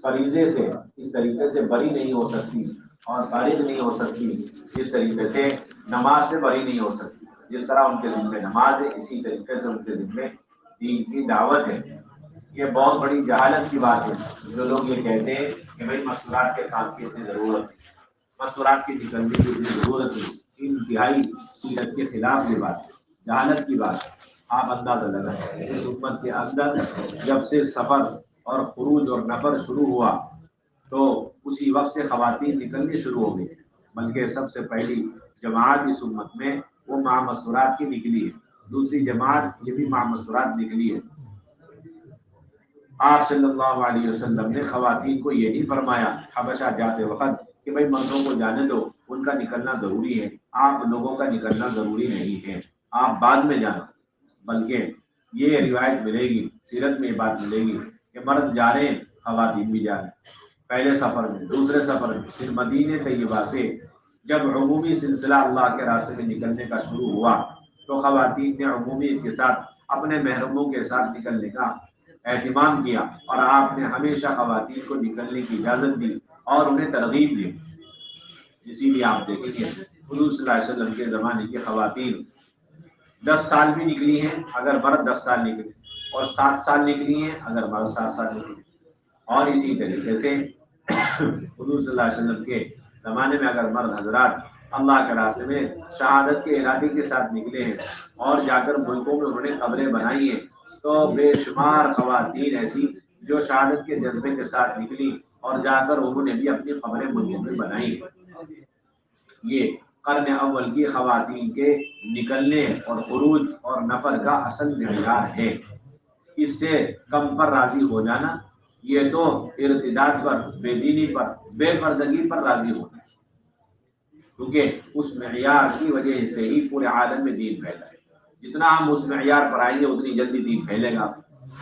فریضے سے اس طریقے سے بری نہیں ہو سکتی اور فارغ نہیں ہو سکتی جس طریقے سے نماز سے بری نہیں ہو سکتی. جس طرح ان کے ذمہ نماز ہے اسی طریقے سے ان کے ذمہ دین کی دعوت ہے. یہ بہت بڑی جہالت کی بات ہے جو لوگ یہ کہتے ہیں کہ بھائی مستورات کے کام کی اتنی ضرورت ہے, مستورات کی نکلنے کی اتنی ضرورت ہے. انتہائی سیرت کے خلاف یہ بات ہے, جہالت کی بات ہے. آپ اندازہ لگائیں اس امت کے اندر جب سے سفر اور خروج اور نفر شروع ہوا تو اسی وقت سے خواتین نکلنی شروع ہو گئی, بلکہ سب سے پہلی جماعت اس امت میں وہ ماہ مستورات کی نکلی ہے. دوسری جماعت یہ بھی ماہ مستورات نکلی ہے. آپ صلی اللہ علیہ وسلم نے خواتین کو یہ نہیں فرمایا حبشہ جاتے وقت کہ بھائی مردوں کو جانے دو, ان کا نکلنا ضروری ہے, آپ لوگوں کا نکلنا ضروری نہیں ہے, آپ بعد میں جانا. بلکہ یہ روایت ملے گی, سیرت میں یہ بات ملے گی کہ مرد جا رہے ہیں خواتین بھی جا رہے ہیں. پہلے سفر میں, دوسرے سفر میں, پھر مدینے طیبہ سے جب عمومی سلسلہ اللہ کے راستے میں نکلنے کا شروع ہوا تو خواتین نے عمومی کے ساتھ اپنے محرموں کے ساتھ نکلنے کا اہتمام کیا, اور آپ نے ہمیشہ خواتین کو نکلنے کی اجازت دی اور انہیں ترغیب دی. اسی لیے آپ دیکھیں گے حضور صلی اللہ علیہ وسلم کے زمانے کی خواتین 10 سال بھی نکلی ہیں اگر مرد 10 سال نکلے, اور 7 سال نکلی ہیں اگر مرد 7 سال نکلے. اور اسی طریقے سے حضور صلی اللہ علیہ وسلم کے زمانے میں اگر مرد حضرات اللہ کے راستے میں شہادت کے ارادے کے ساتھ نکلے ہیں اور جا کر ملکوں میں انہوں نے قبریں بنائی ہیں تو بے شمار خواتین ایسی جو شہادت کے جذبے کے ساتھ نکلی اور جا کر انہوں نے بھی اپنی قبریں ملکوں میں بنائی. یہ قرن اول کی خواتین کے نکلنے اور خروج اور نفر کا اصل معیار ہے. اس سے کم پر راضی ہو جانا یہ تو ارتداد پر, بے دینی پر, بے پردگی پر راضی ہونا ہے, کیونکہ اس معیار کی وجہ سے ہی پورے عالم میں دین پھیلا ہے. جتنا ہم اس معیار پر آئیں گے اتنی جلدی دین پھیلے گا,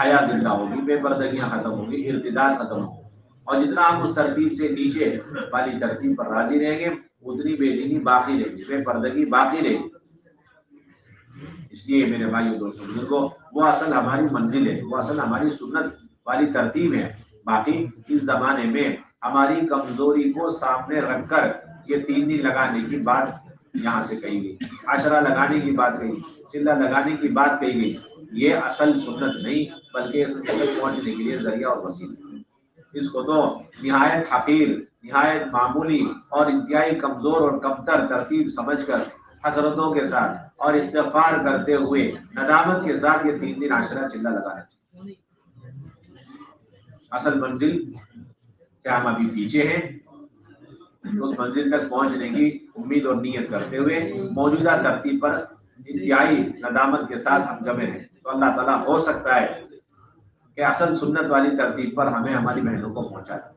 حیا زندہ ہوگی, بے پردگیاں ختم ہوگی, ارتداد ختم ہوگی. اور جتنا ہم اس ترتیب سے نیچے والی ترتیب پر راضی رہیں گے اتنی بے دینی باقی رہے گی, بے پردگی باقی رہے گی. اس لیے میرے بھائیو دوستوں بزرگوں, وہ اصل ہماری منزل ہے, وہ اصل ہماری سنت والی ترتیب ہے. باقی اس زمانے میں ہماری کمزوری کو سامنے رکھ کر یہ 3 دن لگانے کی بات یہاں سے کہی گئی, عشرہ لگانے کی بات کہی, چلہ لگانے کی بات کہی گئی. یہ اصل سنت نہیں بلکہ اس تک پہنچنے کے لیے ذریعہ اور وسیلہ. اس کو تو نہایت حقیر, نہایت معمولی اور انتہائی کمزور اور کمتر ترتیب سمجھ کر حسرتوں کے ساتھ اور استغفار کرتے ہوئے ندامت کے ساتھ یہ 3 دن عشرہ چلہ لگانا چاہیے. اصل منزل سے ہم ابھی پیچھے ہیں, اس منزل تک پہنچنے کی امید اور نیت کرتے ہوئے موجودہ ترتیب پر انتہائی ندامت کے ساتھ ہم جمے ہیں تو اللہ تعالیٰ ہو سکتا ہے کہ اصل سنت والی ترتیب پر ہمیں ہماری بہنوں کو پہنچا دے.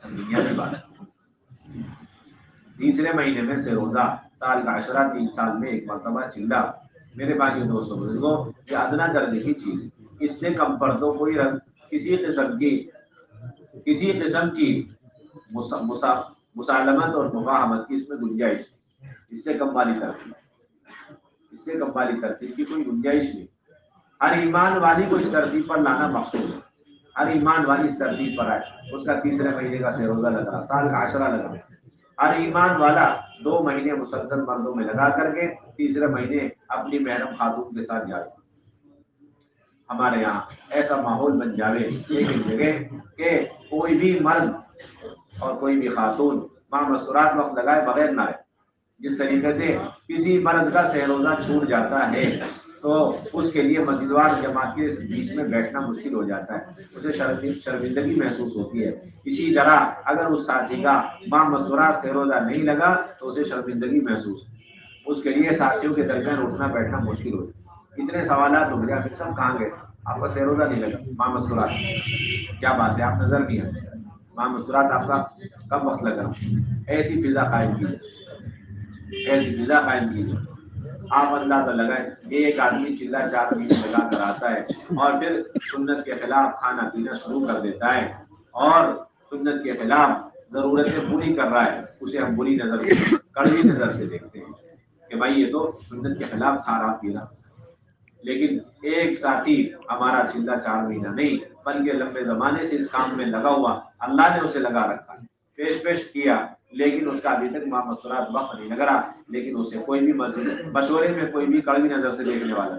دنیا کی بات ہے. تیسرے مہینے میں سے روزہ, سال کا عشرہ, 3 سال میں ایک مرتبہ چلہ. میرے بھائیوں دوستوں بزرگوں, یہ ادنا درجے کی چیز ہے. اس سے کم پر تو کوئی کسی قسم کی مسالمت اور مفاہمت کی اس میں گنجائش نہیں. اس سے کم والی ترتیب, اس سے کم والی ترتیب کی کوئی گنجائش نہیں. ہر ایمان والی کو اس ترتیب پر لانا مقصود ہے. ہر ایمان والی اس ترتیب پر آئے, اس کا تیسرے مہینے کا سے روزہ لگا, سال کا عشرہ لگا. ہر ایمان والا 2 مہینے مسلسل مردوں میں لگا کر کے تیسرے مہینے اپنی محرم خاتون کے ساتھ جائے. ہمارے یہاں ایسا ماحول بن جاوے ایک جگہ کہ کوئی بھی مرد اور کوئی بھی خاتون ماہ مستورات وقت لگائے بغیر نہ آئے. جس طریقے سے کسی مرد کا سہ روزہ چھوٹ جاتا ہے تو اس کے لیے مسجدوار جماعت کے بیچ میں بیٹھنا مشکل ہو جاتا ہے, اسے شرمندگی محسوس ہوتی ہے. اسی طرح اگر اس ساتھی کا ماہ مستورات سہ روزہ نہیں لگا تو اسے شرمندگی محسوس, اس کے لیے ساتھیوں کے درمیان اٹھنا بیٹھنا مشکل ہو جاتا ہے. اتنے سوالات ہو گئے, پھر سب کہاں گئے, آپ کا سہ روزہ نہیں لگا, ماہ مستورات, کیا بات ہے, آپ نظر نہیں آئے, ماہ مستورات آپ کا کب وقت لگا. ایسی فضا قائم کی, ایسی فضا قائم کی. آپ اندازہ لگائیں, ایک آدمی چلہ 4 مہینے لگا کر آتا ہے اور پھر سنت کے خلاف کھانا پینا شروع کر دیتا ہے اور سنت کے خلاف ضرورتیں پوری کر رہا ہے, اسے ہم بری نظر سے, کڑوی نظر سے دیکھتے ہیں کہ بھائی یہ تو سنت کے خلاف کھا رہا پی رہا. لیکن ایک ساتھی ہمارا چلہ 4 مہینہ نہیں بلکہ لمبے زمانے سے اس کام میں لگا ہوا، اللہ نے اسے لگا رکھا، پیش کیا، لیکن اس کا ابھی تک مستورات وقت نہیں لگ رہا، لیکن اسے کوئی بھی مشورے میں کوئی بھی کڑوی نظر سے دیکھنے والا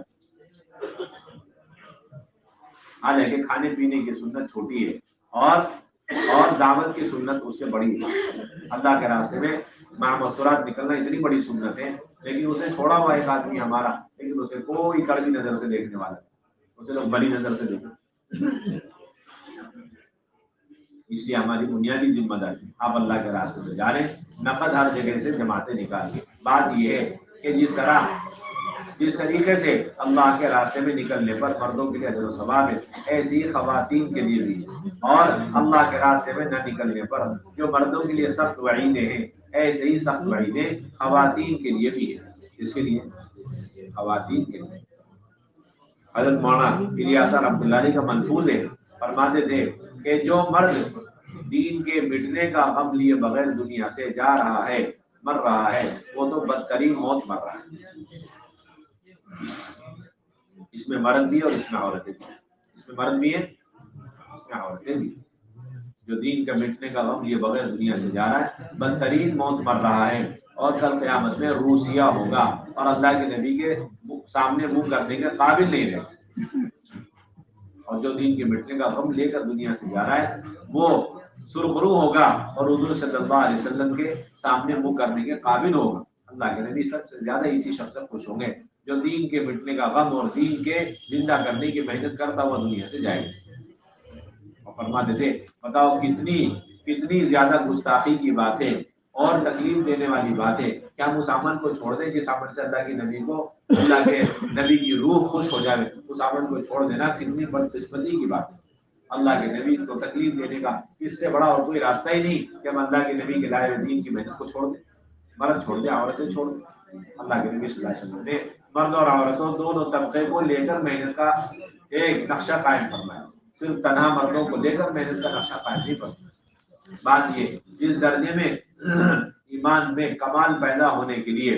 حال ہے کہ کھانے پینے کی سنت چھوٹی ہے اور دعوت کی سنت اس سے بڑی ہے۔ اللہ کے راستے میں مستورات نکلنا اتنی بڑی سنت ہے، لیکن اسے چھوڑا ہوا ایک آدمی ہمارا، لیکن اسے کوئی کڑوی نظر سے دیکھنے والا، اسے لوگ بڑی نظر سے دیکھیں۔ اس لیے ہماری بنیادی ذمہ داری، آپ اللہ کے راستے سے جا رہے ہیں، نقد ہر جگہ سے جماعتیں نکالیے۔ بات یہ ہے کہ جس طریقے سے اللہ کے راستے میں نکلنے پر مردوں کے لیے اجر و ثواب ہے، ایسی ہی خواتین کے لیے بھی، اور اللہ کے راستے میں نہ نکلنے پر جو مردوں کے لیے سخت وعیدیں ہیں، ایسے ہی سخت وعیدیں خواتین کے لیے بھی ہے۔ اس کے لیے خواتین کے لیے حضرت مولانا الیاس رحمۃ اللہ علیہ کا منفوذ ہے، فرماتے تھے کہ جو مرد دین کے مٹنے کا غم لیے بغیر دنیا سے جا رہا ہے، مر رہا ہے، وہ تو بدترین موت مر رہا ہے۔ اس میں مرد بھی اور اس میں عورتیں بھی، اس میں مرد بھی ہیں، اس میں عورتیں بھی۔ جو دین کا مٹنے کا غم لیے بغیر دنیا سے جا رہا ہے، بدترین موت مر رہا ہے، اور کل قیامت میں روسیہ ہوگا اور اللہ کے نبی کے سامنے منہ کرنے کے قابل نہیں رہے۔ اور جو دین کے مٹنے کا غم لے کر دنیا سے جا رہا ہے، وہ سرخرو ہوگا اور حضور صلی اللہ علیہ وسلم کے سامنے منہ کرنے کے قابل ہوگا۔ اللہ کے نبی سب سے زیادہ اسی شخص سے خوش ہوں گے جو دین کے مٹنے کا غم اور دین کے زندہ کرنے کی محنت کرتا ہوا دنیا سے جائے گا۔ اور فرماتے تھے بتاؤ کتنی زیادہ گستاخی کی باتیں اور تکلیف دینے والی باتیں، کیا ہم اس عمل کو چھوڑ دیں جس عمل سے اللہ کے نبی کو، اللہ کے نبی کی روح خوش ہو جائے، اس عمل کو چھوڑ دینا کتنی بدقسمتی کی بات ہے۔ اللہ کے نبی کو تکلیف دینے کا اس سے بڑا اور کوئی راستہ ہی نہیں کہ ہم اللہ کے نبی کے لائے دین کی محنت کو چھوڑ دیں۔ مرد چھوڑ دیں، عورتیں چھوڑ دیں۔ اللہ کے نبی صلی اللہ علیہ وسلم نے مرد اور عورتوں دونوں طبقے کو لے کر محنت کا ایک نقشہ قائم فرمایا، صرف تنہا مردوں کو لے کر محنت کا نقشہ قائم نہیں فرمایا۔ بات یہ جس درجے میں ایمان میں کمال پیدا ہونے کے لیے،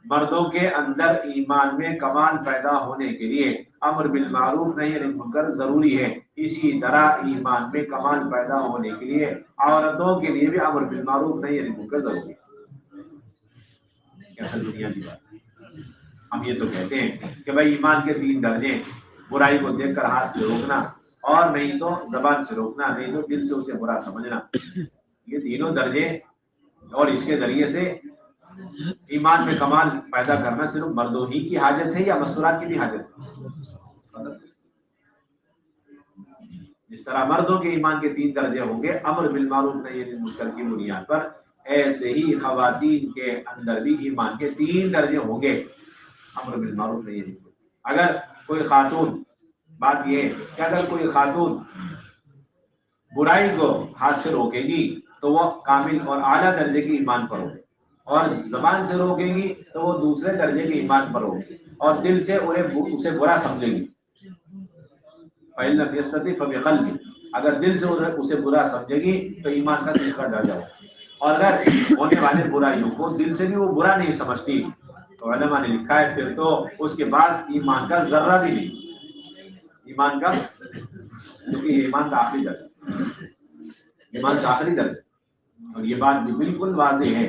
مردوں کے اندر ایمان میں کمال پیدا ہونے کے لیے امر بالمعروف نہی عن المنکر ضروری ہے، اسی طرح ایمان میں کمال پیدا ہونے کے لیے عورتوں کے لیے بھی امر بالمعروف نہی عن المنکر ضروری ہے۔ اصل دنیا کی بات ہم یہ تو کہتے ہیں کہ بھائی ایمان کے 3 درجے، برائی کو دیکھ کر ہاتھ سے روکنا، اور نہیں تو زبان سے روکنا، نہیں تو دل سے اسے برا سمجھنا، یہ تینوں درجے، اور اس کے ذریعے سے ایمان میں کمال پیدا کرنا صرف مردوں ہی کی حاجت ہے یا مستورات کی بھی حاجت ہے؟ جس طرح مردوں کے ایمان کے 3 درجے ہوں گے امر بالمعروف نہی عن المنکر کی بنیاد پر، ایسے ہی خواتین کے اندر بھی ایمان کے 3 درجے ہوں گے امر بالمعروف نہی عن المنکر۔ اگر کوئی خاتون، بات یہ ہے کہ اگر کوئی خاتون برائی کو ہاتھ سے روکے گی تو وہ کامل اور اعلیٰ درجے کی ایمان پر ہوگی، اور زبان سے روکے گی تو وہ دوسرے درجے کے ایمان پر ہوگی، اور دل سے اسے برا سمجھے گی۔ فَإِن لَمْ يَسْتَطِعْ فَبِقَلْبِهِ، اگر دل سے اسے برا سمجھے گی تو ایمان کا تیسرا درجہ ہوگا، اور اگر ہونے والے برائیوں کو دل سے بھی وہ برا نہیں سمجھتی تو علماء نے لکھا ہے پھر تو اس کے بعد ایمان کا ذرہ بھی نہیں، ایمان کا، کیونکہ ایمان کا آخری درجہ، ایمان کا آخری درجہ۔ اور یہ بات بھی بالکل واضح ہے،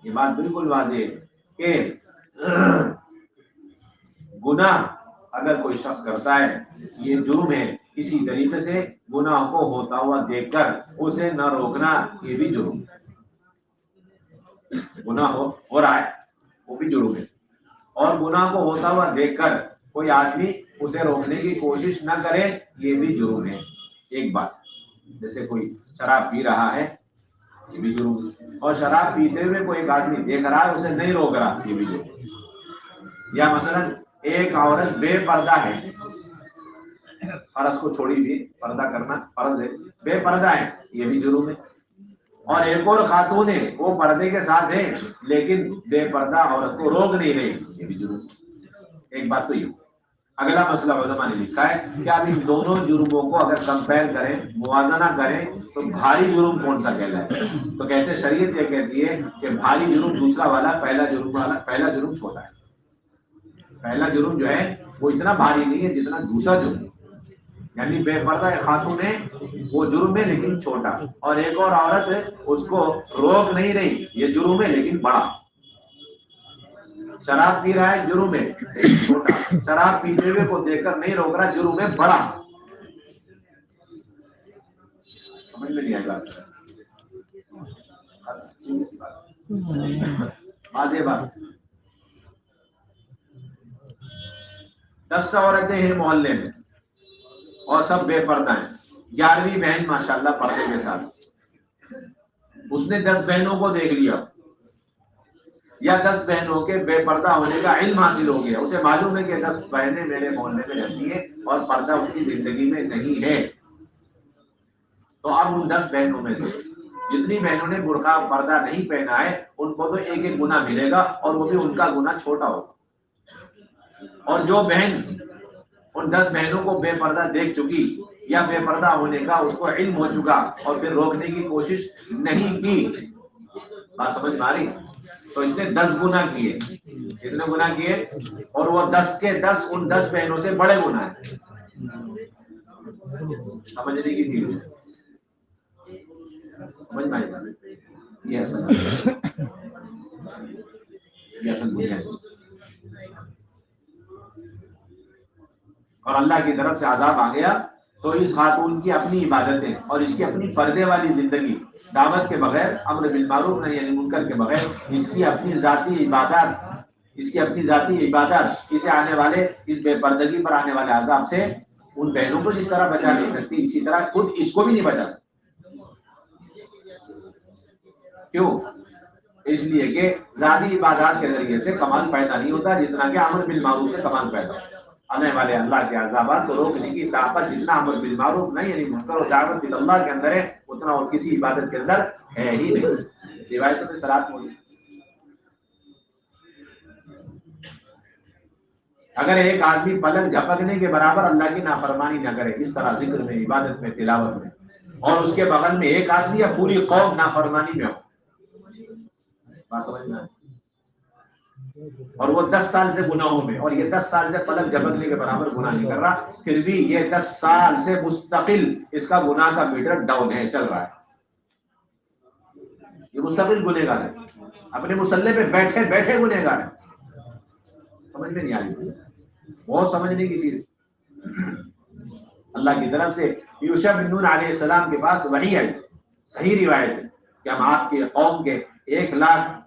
یہ بات بالکل واضح ہے کہ گناہ اگر کوئی شخص کرتا ہے یہ جرم ہے، اسی طریقے سے گناہ کو ہوتا ہوا دیکھ کر اسے نہ روکنا یہ بھی جرم ہے۔ گناہ ہو رہا ہے وہ بھی جرم ہے، اور گناہ کو ہوتا ہوا دیکھ کر کوئی آدمی اسے روکنے کی کوشش نہ کرے یہ بھی جرم ہے۔ ایک بات، جیسے کوئی شراب پی رہا ہے یہ بھی جرم ہے، اور شراب پیتے ہوئے کوئی ایک آدمی دیکھ رہا ہے اسے نہیں روک رہا یہ بھی جرم ہے۔ یا مثلا ایک عورت بے پردہ ہے، فرض کو چھوڑی بھی پردہ کرنا فرض ہے، بے پردہ ہے یہ بھی جرم ہے، اور ایک اور خاتون ہے وہ پردے کے ساتھ ہے لیکن بے پردہ عورت کو روک نہیں رہی یہ بھی جرم ہے۔ ایک بات تو یہ، اگلا مسئلہ علماء نے لکھا ہے کہ اب ان دونوں جرموں کو اگر کمپیئر کریں، موازنہ کریں تو بھاری جرم کون سا کہلاتا ہے؟ تو کہتے شریعت یہ کہتی ہے کہ بھاری جرم دوسرا والا، پہلا جرم چھوٹا ہے۔ پہلا جرم جو ہے وہ اتنا بھاری نہیں ہے جتنا دوسرا جرم ہے۔ یعنی بے پردہ خاتون ہے وہ جرم ہے لیکن چھوٹا، اور ایک اور عورت اس کو روک نہیں رہی، یہ جرم ہے لیکن بڑا. شراب پی رہا ہے جرم ہے چھوٹا، شراب پیتے ہوئے کو دیکھ کر نہیں روک رہا جرم ہے بڑا. سمجھ میں نہیں آئے گا واضح بات. 10 عورتیں ہیں محلے میں اور سب بے پردہ ہیں. 11ویں بہن ماشاءاللہ پردے کے ساتھ، اس نے 10 بہنوں کو دیکھ لیا یا 10 بہنوں کے بے پردہ ہونے کا علم حاصل ہو گیا، اسے معلوم ہے کہ 10 بہنیں میرے محلے میں رہتی ہیں اور پردہ ان کی زندگی میں نہیں ہے. تو اب ان 10 بہنوں میں سے جتنی بہنوں نے برقع پردہ نہیں پہنا ہے ان کو تو ایک ایک گناہ ملے گا، اور وہ بھی ان کا گناہ چھوٹا ہوگا. اور جو بہن ان 10 بہنوں کو بے پردہ دیکھ چکی یا بے پردہ ہونے کا اس کو علم ہو چکا اور پھر روکنے کی کوشش نہیں کی، بات سمجھ میں آ رہی؟ تو اس نے 10 گناہ کیے. کتنے گناہ کیے؟ اور وہ 10 کے 10 ان 10 بہنوں سے بڑے گناہ ہیں. سمجھنے کی چیز ہے، سمجھ میں آئی؟ یہ اصل بنیاد. اور اللہ کی طرف سے عذاب آ گیا تو اس خاتون کی اپنی عبادتیں اور اس کی اپنی پردے والی زندگی، دعوت کے بغیر، امر بالمعروف نہی عن المنکر کے بغیر، اس کی اپنی ذاتی عبادات اسے آنے والے اس بے پردگی پر آنے والے عذاب سے ان بہنوں کو جس طرح بچا نہیں سکتی، اسی طرح خود اس کو بھی نہیں بچا سکتی. کیوں؟ اس لیے کہ ذاتی عبادات کے ذریعے سے کمال پیدا نہیں ہوتا جتنا کہ امر بالمعروف سے کمال پیدا ہوتا ہے. آنے والے اللہ کے عذابات کو روکنے کی طاقت جتنا امر بالمعروف نہیں یعنی منکر و دعوت اللہ کے اندر ہے اتنا اور کسی عبادت کے اندر ہے ہی نہیں. روایتوں میں صراحت موجود. اگر ایک آدمی پلک جھپکنے کے برابر اللہ کی نافرمانی نہ کرے اس طرح ذکر میں، عبادت میں، تلاوت میں، اور اس کے بغل میں ایک آدمی یا پوری قوم نافرمانی میں ہو، بات سمجھ میں آئی؟ اور وہ 10 سال سے گناہوں میں، اور یہ 10 سال سے پلک جھپکنے کے برابر گناہ نہیں کر رہا، پھر بھی یہ 10 سال سے مستقل اس کا گناہ کا میٹر ڈاؤن ہے، چل رہا ہے. یہ مستقل گنہگار ہے، اپنے مسلح پہ بیٹھے بیٹھے گنہگار ہے. سمجھ میں نہیں آئی؟ بہت سمجھنے کی چیز. اللہ کی طرف سے یوشع بن نون علیہ السلام کے پاس وحی آئی، صحیح روایت ہے کہ ہم آپ کی قوم کے 1,00,000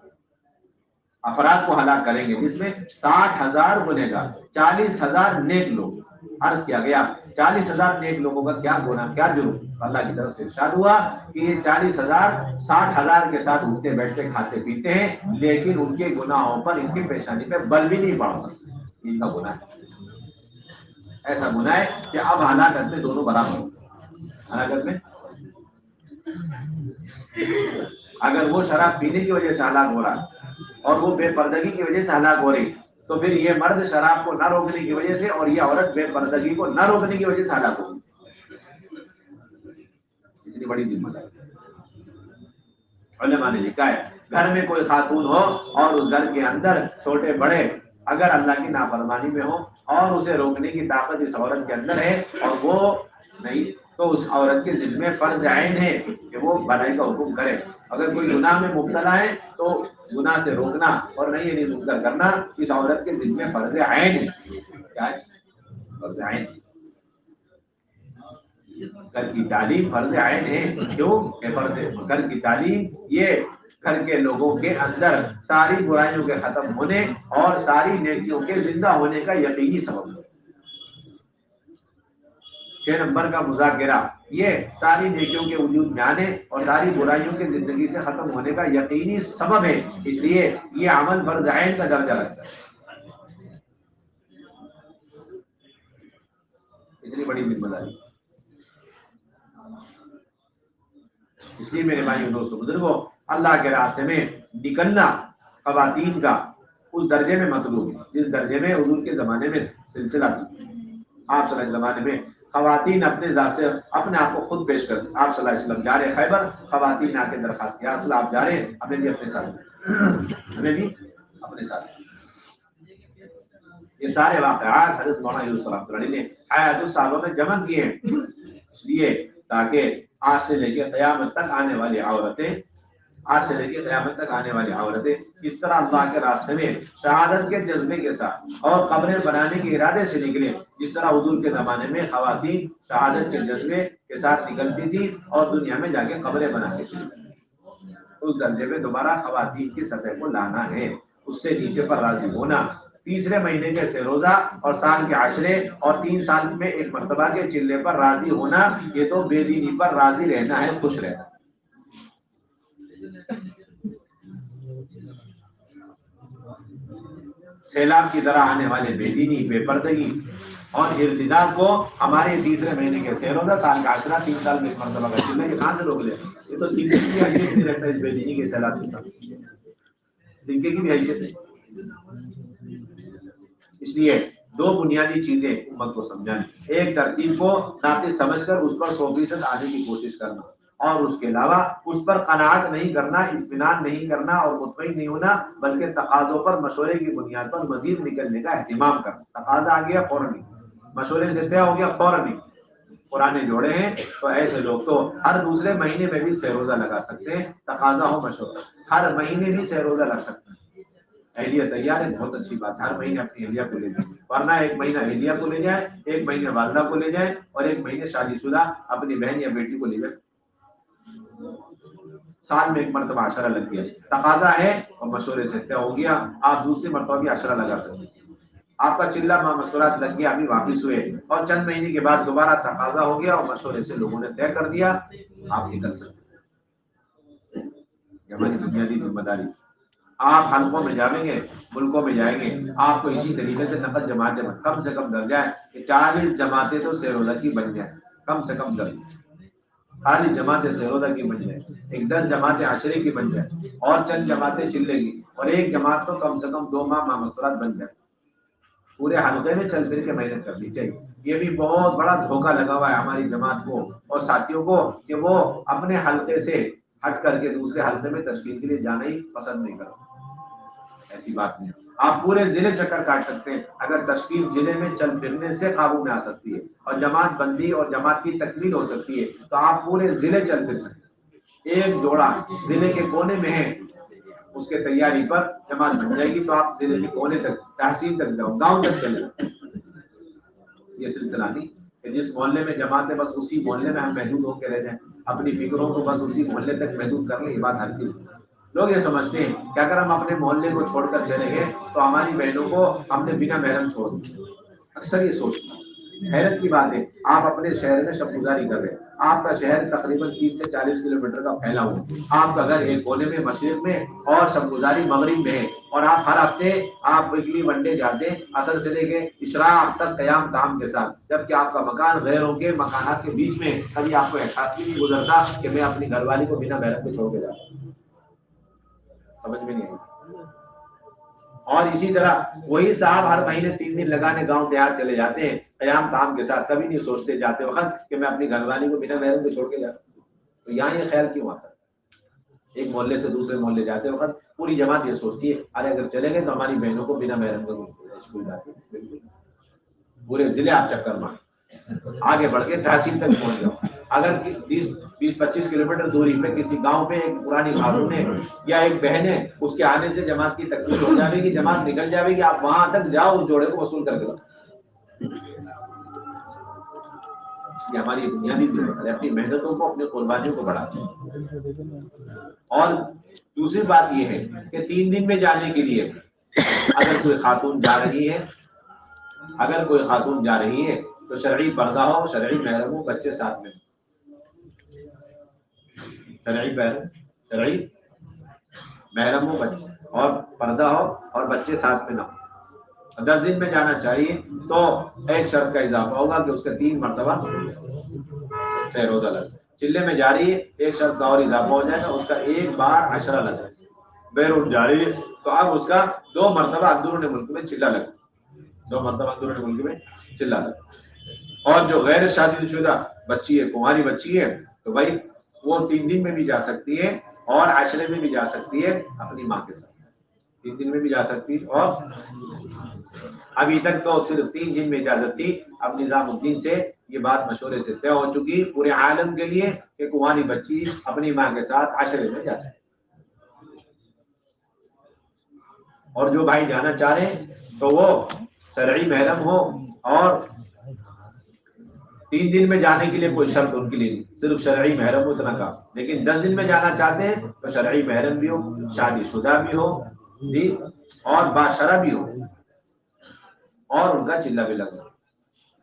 افراد کو ہلاک کریں گے، جس میں 60,000 گنہگار، 40,000 نیک لوگ. عرض کیا گیا 40,000 نیک لوگوں کا کیا گناہ، کیا جرم؟ اللہ کی طرف سے ارشاد ہوا کہ یہ 40,000 60,000 کے ساتھ اٹھتے بیٹھتے کھاتے پیتے ہیں، لیکن ان کے گناہوں پر ان کی پیشانی پہ بل بھی نہیں پڑتا. ان کا گناہ ہے، ایسا گناہ ہے کہ اب ہلاکت میں دونوں برابر ہو. ہلاکت میں اگر وہ شراب پینے کی وجہ سے ہلاک ہو رہا اور وہ بے پردگی کی وجہ سے ہلاک ہو رہی، تو پھر یہ مرد شراب کو نہ روکنے کی وجہ سے اور یہ عورت بے پردگی کو نہ روکنے کی وجہ سے ہلاک ہوگی. اتنی بڑی ذمہ داری. علماء نے لکھا ہے گھر میں کوئی خاتون ہو اور اس گھر کے اندر چھوٹے بڑے اگر اللہ کی نافرمانی میں ہو اور اسے روکنے کی طاقت اس عورت کے اندر ہے اور وہ نہیں، تو اس عورت کے ذمہ فرض عین ہے کہ وہ بھلائی کا حکم کرے. اگر کوئی گناہ میں مبتلا ہے تو گناہ سے روکنا اور نہیں یعنی منکر کرنا اس عورت کے ذمہ فرض عین ہے. کیا ہے؟ فرض عین. گھر کی تعلیم فرض عین ہے. کیوں کہ گھر کی تعلیم یہ گھر کے لوگوں کے اندر ساری برائیوں کے ختم ہونے اور ساری نیکیوں کے زندہ ہونے کا یقینی سبب ہے. 6 نمبر کا مذاکرہ یہ ساری نیکیوں کے وجود میں آنے اور ساری برائیوں کے زندگی سے ختم ہونے کا یقینی سبب ہے، اس لیے یہ عمل فرض عین کا درجہ رکھتا ہے. اتنی بڑی ذمہ داری. اس لیے میرے بھائیوں دوستوں بزرگوں اللہ کے راستے میں نکلنا خواتین کا اس درجے میں مطلوب ہے جس درجے میں حضور کے زمانے میں سلسلہ تھا. آپ صلی اللہ علیہ وسلم میں خواتین اپنے ذات سے اپنے آپ کو خود پیش کرتے. آپ صلی اللہ علیہ وسلم جا رہے خیبر، خواتین آ کے درخواست کیا رسول آپ جا رہے ہیں، ہمیں بھی اپنے ساتھ، ہمیں بھی اپنے ساتھ. یہ سارے واقعات حضرت مولانا یوسف رحمۃ اللہ علیہ نے حیات سالوں میں جمع کیے ہیں، اس لیے تاکہ آج سے لے کے قیامت تک آنے والی عورتیں اس طرح اللہ کے راستے میں شہادت کے جذبے کے ساتھ اور قبریں بنانے کے ارادے سے نکلے، جس طرح حضور کے زمانے میں خواتین شہادت کے جذبے کے ساتھ نکلتی تھی اور دنیا میں جا کے قبریں بنا کے چلی گئی۔ اس درجے میں دوبارہ خواتین کی سطح کو لانا ہے، اس سے نیچے پر راضی ہونا، تیسرے مہینے کے سے روزہ اور سال کے عشرے اور 3 سال میں ایک مرتبہ کے چلے پر راضی ہونا، یہ تو بے دینی پر راضی رہنا ہے، خوش رہنا۔ سیلاب کی طرح آنے والے بے دینی، بے پردگی اور ارتداد کو ہمارے تیسرے مہینے کے سے روزہ، سال کا عشرہ، 3 سال میں ایک مرتبہ کا چلے، یہ کہاں سے روک لے؟ یہ تو تنکے کی بھی حیثیت نہیں رہتا اس بے دینی کے سیلاب کے ساتھ، تنکے کی بھی حیثیت نہیں۔ اس لیے 2 بنیادی چیزیں امت کو سمجھانی، ایک ترتیب کو ناقص سمجھ کر اس پر 100% آنے کی کوشش کرنا، اور اس کے علاوہ اس پر قناعت نہیں کرنا، اطمینان نہیں کرنا اور مطمئن نہیں ہونا، بلکہ تقاضوں پر مشورے کی بنیاد پر مزید نکلنے کا اہتمام کرنا۔ تقاضا آ گیا فوراً نہیں، مشورے سے طے ہو گیا فوراً نہیں۔ پرانے جوڑے ہیں تو ایسے لوگ تو ہر دوسرے مہینے میں بھی سہ روزہ لگا سکتے ہیں، تقاضا ہو مشورہ، ہر مہینے بھی سہ روزہ لگ سکتے ہیں۔ اہلیہ تیار ہے، بہت اچھی بات، ہر مہینے اپنی اہلیہ کو لے جائیں، ورنہ ایک مہینہ اہلیہ کو لے جائیں، ایک مہینے والدہ کو لے جائیں اور ایک مہینے شادی شدہ اپنی بہن یا بیٹی کو لے جائیں۔ سال میں ایک مرتبہ عشرہ لگ گیا، تقاضا ہے اور مشورے سے طے ہو گیا، آپ دوسری مرتبہ بھی عشرہ لگا سکتے ہیں۔ آپ کا چلہ مشورات لگ گیا، ابھی واپس ہوئے اور چند مہینے کے بعد دوبارہ تقاضا ہو گیا اور مشورے سے لوگوں نے طے کر دیا، آپ نکل سکتے ہیں۔ یہ ہماری بنیادی ذمہ داری۔ آپ حلقوں میں جائیں گے، ملکوں میں جائیں گے، آپ کو اسی طریقے سے نقد جماعتیں کم سے کم درجہ ہے کہ 40 جماعتیں تو سہ روزہ کی بن جائیں، کم سے کم درجہ 40 جماعتیں سہ روزہ کی بن جائیں، ایک 10 جماعتیں عشرے کی بن جائیں اور چند جماعتیں چلے گی، اور ایک جماعت تو کم سے کم 2 ماہ مامسترات بن جائے، پورے حلقے میں چل پھر کے محنت کرنی چاہیے۔ یہ بھی بہت بڑا دھوکہ لگا ہوا ہے ہماری جماعت کو اور ساتھیوں کو کہ وہ اپنے حلقے سے ہٹ کر کے دوسرے حلقے میں تشکیل کے لیے جانا ہی پسند نہیں کرتے۔ ایسی بات نہیں، آپ پورے ضلع چکر کاٹ سکتے ہیں، اگر تشکیل ضلع میں چل پھرنے سے قابو میں آ سکتی ہے اور جماعت بندی اور جماعت کی تکمیل ہو سکتی ہے تو آپ پورے ضلع چل پھر سکتے ہیں۔ ایک جوڑا ضلع کے کونے میں ہے، اس کے تیاری پر جماعت بن جائے گی تو آپ ضلع کے کونے تک، تحصیل تک جاؤ، گاؤں تک چلے جاؤ۔ یہ سلسلہ نہیں کہ جس محلے میں جماعت ہے بس اسی محلے میں ہم محدود ہو کے رہ جائیں، اپنی فکروں کو بس اسی محلے تک محدود کر لیں، یہ بات ہر چیز۔ لوگ یہ سمجھتے ہیں کہ اگر ہم اپنے محلے کو چھوڑ کر چلیں گے تو ہماری بہنوں کو ہم نے بنا محرم چھوڑ دیا۔ اکثر یہ سوچتا ہے، حیرت کی بات ہے، آپ اپنے شہر میں شب گزاری کر رہے ہیں، آپ کا شہر تقریباً 30 سے 40 کلومیٹر کا پھیلا ہوا ہے، آپ کا گھر ایک کونے میں مشرق میں اور شب گزاری مغرب میں ہے، اور آپ ہر ہفتے آپ ویکلی ون ڈے جاتے ہیں اثر سے لے کے اشراق تک قیام تام کے ساتھ، جبکہ آپ کا مکان غیروں کے مکانات کے بیچ میں، کبھی آپ کو احساس بھی نہیں گزرتا کہ میں اپنی گھر والی کو بنا محرم کے چھوڑ کے جاتا ہوں۔ سمجھ میں نہیں آئی۔ اور اسی طرح وہی صاحب ہر مہینے 3 دن لگانے گاؤں دیہات چلے جاتے ہیں قیام تام کے ساتھ، کبھی نہیں سوچتے جاتے وقت کہ میں اپنی گھر والی کو بنا محرم کے چھوڑ کے جاتا ہوں۔ تو یہاں یہ خیال کیوں آتا ہے؟ ایک محلے سے دوسرے محلے جاتے وقت پوری جماعت یہ سوچتی ہے ارے اگر چلے گئے تو ہماری بہنوں کو بنا محرم کے اسکول جاتی ہے۔ بالکل پورے ضلع آپ چکر ماریں، آگے بڑھ کے تحصیل تک پہنچ جاؤ۔ اگر 20-25 کلومیٹر دوری پہ کسی گاؤں پہ ایک پرانی خاتون ہے یا ایک بہن ہے، اس کے آنے سے جماعت کی تکمیل ہو جائے گی، جماعت نکل جائے گی، آپ وہاں تک جاؤ، اس جوڑے کو وصول کر کے لاؤ۔ یہ ہماری بنیادی ضرورت ہے، اپنی محنتوں کو، اپنی قربانیوں کو بڑھاتے ہیں۔ اور دوسری بات یہ ہے کہ 3 دن میں جانے کے لیے اگر کوئی خاتون جا رہی ہے تو شرعی پردہ ہو، شرعی محرم ہو، بچے ساتھ میں، شرعی محرم ہو بچے اور پردہ ہو اور بچے ساتھ میں نہ ہو۔ 10 دن میں جانا چاہیے تو ایک شرط کا اضافہ ہوگا کہ اس کا 3 مرتبہ سہ روزہ لگے۔ چلے میں جا رہی ہے، ایک شرط کا اور اضافہ ہو جائے گا، اس کا 1 بار عشرہ لگے۔ بیرون جا رہی ہے تو اب اس کا 2 مرتبہ اندرون ملک میں چلہ لگے، 2 مرتبہ اندرون ملک میں چلہ لگے۔ اور جو غیر شادی شدہ بچی ہے، کماری بچی ہے، تو بھائی وہ 3 دن میں بھی جا سکتی ہے اور عشرے میں بھی جا سکتی ہے اپنی ماں کے ساتھ۔ 3 دن میں بھی جا سکتی، اور ابھی تک تو صرف 3 دن میں اجازت تھی. اب نظام الدین سے یہ بات مشورے سے طے ہو چکی پورے عالم کے لیے کہ کنواری بچی اپنی ماں کے ساتھ عشرے میں جا سکتی. اور جو بھائی جانا چاہ رہے ہیں تو وہ شرعی محرم ہو، اور 3 دن میں جانے کے لیے کوئی شرط ان کے لیے نہیں، صرف شرعی محرم ہو اتنا کام. لیکن 10 دن میں جانا چاہتے ہیں تو شرعی محرم بھی ہو، شادی شدہ بھی ہو جی، اور باشرہ بھی ہو، اور ان کا چلہ بھی لگنا،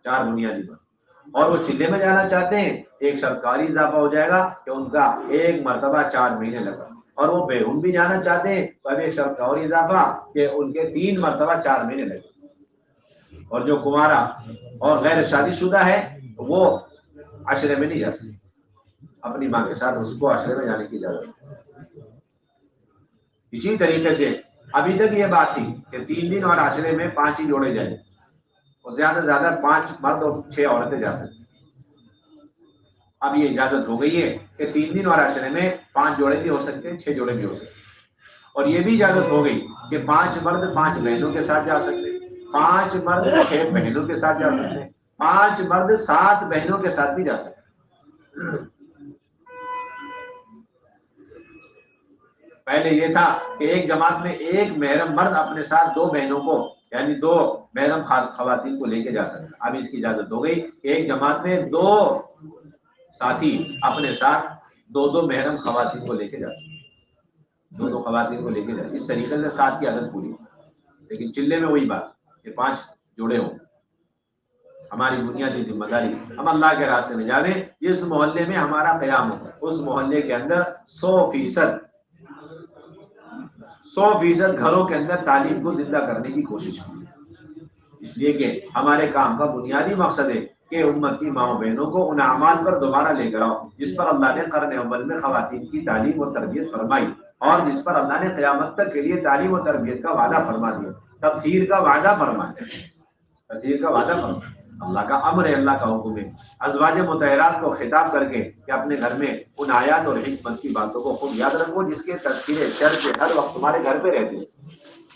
4 بنیادی بات. اور وہ چلے میں جانا چاہتے ہیں، ایک سرکاری اضافہ ہو جائے گا کہ ان کا 1 مرتبہ 4 مہینے لگا. اور وہ بیرون بھی جانا چاہتے ہیں تو اب ایک سرکاری اضافہ کہ ان کے 3 مرتبہ 4 مہینے لگے. اور جو کنوارا اور غیر شادی شدہ ہے وہ عشرے میں نہیں جا سکتے، اپنی ماں کے ساتھ اس کو عشرے میں جانے کی اجازت ہے. اسی طریقے سے ابھی تک یہ بات تھی کہ 3 دن اور عشرے میں 5 ہی جوڑے جائیں، اور زیادہ سے زیادہ 5 مرد اور 6 عورتیں جا سکتی. اب یہ اجازت ہو گئی ہے کہ 3 دن اور عشرے میں 5 جوڑے بھی ہو سکتے ہیں، 6 جوڑے بھی ہو سکتے ہیں. اور یہ بھی اجازت ہو گئی کہ 5 مرد 5 بہنوں کے ساتھ جا سکتے ہیں، 5 مرد 6 بہنوں کے ساتھ جا سکتے ہیں، 5 مرد 7 بہنوں کے ساتھ بھی جا سکتے ہیں. پہلے یہ تھا کہ ایک جماعت میں ایک محرم مرد اپنے ساتھ 2 بہنوں کو، یعنی 2 محرم خواتین کو لے کے جا سکتا. اب اس کی اجازت ہو گئی کہ ایک جماعت میں 2 ساتھی اپنے ساتھ 2 محرم خواتین کو لے کے جا سکتے، 2 خواتین کو لے کے جا. اس طریقے سے 7 کی عادت پوری. لیکن چلے میں وہی بات کہ 5 جوڑے ہوں. ہماری بنیادی ذمہ داری ہم اللہ کے راستے میں جاویں. جس محلے میں ہمارا قیام ہو اس محلے کے اندر 100% گھروں کے اندر تعلیم کو زندہ کرنے کی کوشش کی. اس لیے کہ ہمارے کام کا بنیادی مقصد ہے کہ امت کی ماں بہنوں کو ان اعمال پر دوبارہ لے کر آؤ جس پر اللہ نے قرن اول میں خواتین کی تعلیم و تربیت فرمائی، اور جس پر اللہ نے قیامت تک کے لیے تعلیم و تربیت کا وعدہ فرما دیا، تطہیر کا وعدہ فرمایا، تطہیر کا وعدہ فرمایا. اللہ کا امر ہے، اللہ کا حکم ہے. ازواج مطہرات کو خطاب کر کے کہ اپنے گھر میں ان آیات اور حکمت کی باتوں کو خود یاد رکھو جس کے تذکرے چرچے ہر وقت تمہارے گھر پہ رہتے ہیں.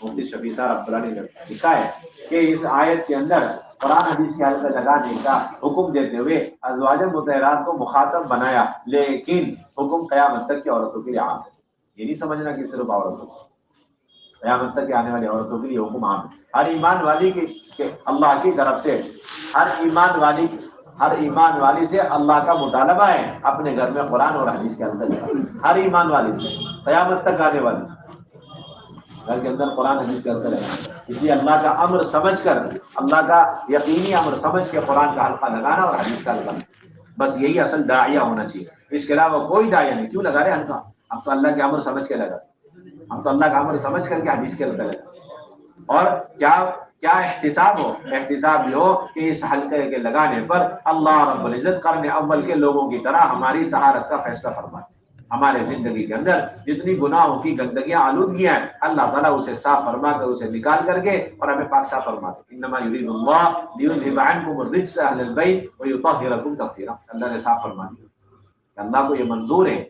مفتی شفیع صاحب رحمۃ اللہ نے لکھا ہے کہ اس آیت کے اندر قرآن حدیث کے حلقہ لگانے کا حکم دیتے ہوئے ازواج مطہرات کو مخاطب بنایا، لیکن حکم قیامت تک کی عورتوں کے لیے عام ہے. یہ نہیں سمجھنا کہ صرف عورتوں کو، قیامت تک کے آنے والی عورتوں کے لیے حکم عام ہے. ہر ایمان والی کہ اللہ کی طرف سے ہر ایمان والی سے اللہ کا مطالبہ ہے اپنے گھر میں قرآن اور حدیث کے اندر. ہر ایمان والی سے قیامت تک آنے والی گھر کے اندر قرآن حدیث کے اندر ہے. اس لیے اللہ کا امر سمجھ کر، اللہ کا یقینی امر سمجھ کے قرآن کا حلقہ لگانا اور حدیث کا لگانا، بس یہی اصل داعیہ ہونا چاہیے. اس کے علاوہ کوئی داعیہ نہیں. کیوں لگا رہے حلقہ؟ ہم تو اللہ کے امر سمجھ کے لگا، ہم تو اللہ کا امر سمجھ کر کے حدیث کے حلقہ لگا. اور کیا احتساب ہو؟ احتساب یہ ہو کہ اس حلقے کے لگانے پر اللہ رب العزت قرن اول کے لوگوں کی طرح ہماری طہارت کا فیصلہ فرمائے. ہمارے زندگی کے اندر جتنی گناہوں کی گندگیاں آلودگیاں ہیں اللہ تعالیٰ اسے صاف فرما کر اسے نکال کر کے اور ہمیں پاک صاف فرما دے. انما یرید اللہ لیذھب عنکم الرجس اہل البیت ویطہرکم تطہیرا. اللہ نے صاف فرما دیا. اللہ کو یہ منظور ہے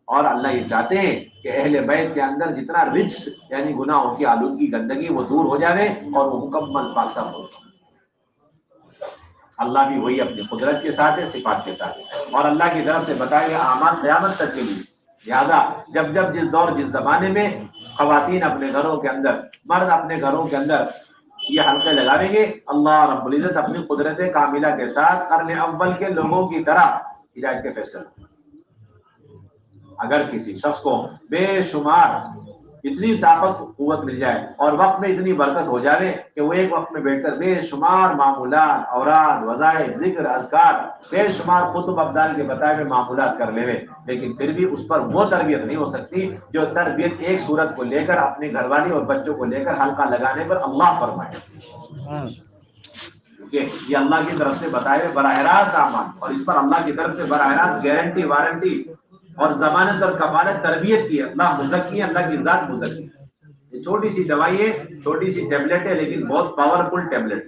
اور اللہ یہ چاہتے ہیں کہ اہل بیت کے اندر جتنا رجس یعنی گناہوں کی آلودگی گندگی وہ دور ہو جائے اور وہ مکمل پاک صاف ہو جائے. اللہ بھی وہی اپنی قدرت کے ساتھ ہے، صفات کے ساتھ ہے، اور اللہ کی طرف سے بتائے گئے اعمال قیامت تک کے لیے. لہٰذا جب جس دور جس زمانے میں خواتین اپنے گھروں کے اندر، مرد اپنے گھروں کے اندر یہ حلقے لگاویں گے، اللہ رب العزت اپنی قدرت کاملہ کے ساتھ قرن اول کے لوگوں کی طرح ہدایت کے فیصلے. اگر کسی شخص کو بے شمار اتنی طاقت قوت مل جائے اور وقت میں اتنی برکت ہو جائے کہ وہ ایک وقت میں بیٹھ کر بے شمار معمولات، اوراد، وظائف، ذکر، اذکار، بے شمار قطب ابدال کے بتائے ہوئے معمولات کر لے، لیکن پھر بھی اس پر وہ تربیت نہیں ہو سکتی جو تربیت ایک صورت کو لے کر اپنے گھر والی اور بچوں کو لے کر حلقہ لگانے پر اللہ فرمائے. کیونکہ یہ اللہ کی طرف سے بتائے ہوئے براہ راست اعمال، اور اس پر اللہ کی طرف سے براہ راست گارنٹی، وارنٹی اور ضمانت اور کفالت تربیت کی. اللہ مزکی ہے، اللہ کی ذات مزکی. یہ چھوٹی سی دوائی ہے، چھوٹی سی ٹیبلٹ ہے، لیکن بہت پاورفل ٹیبلٹ.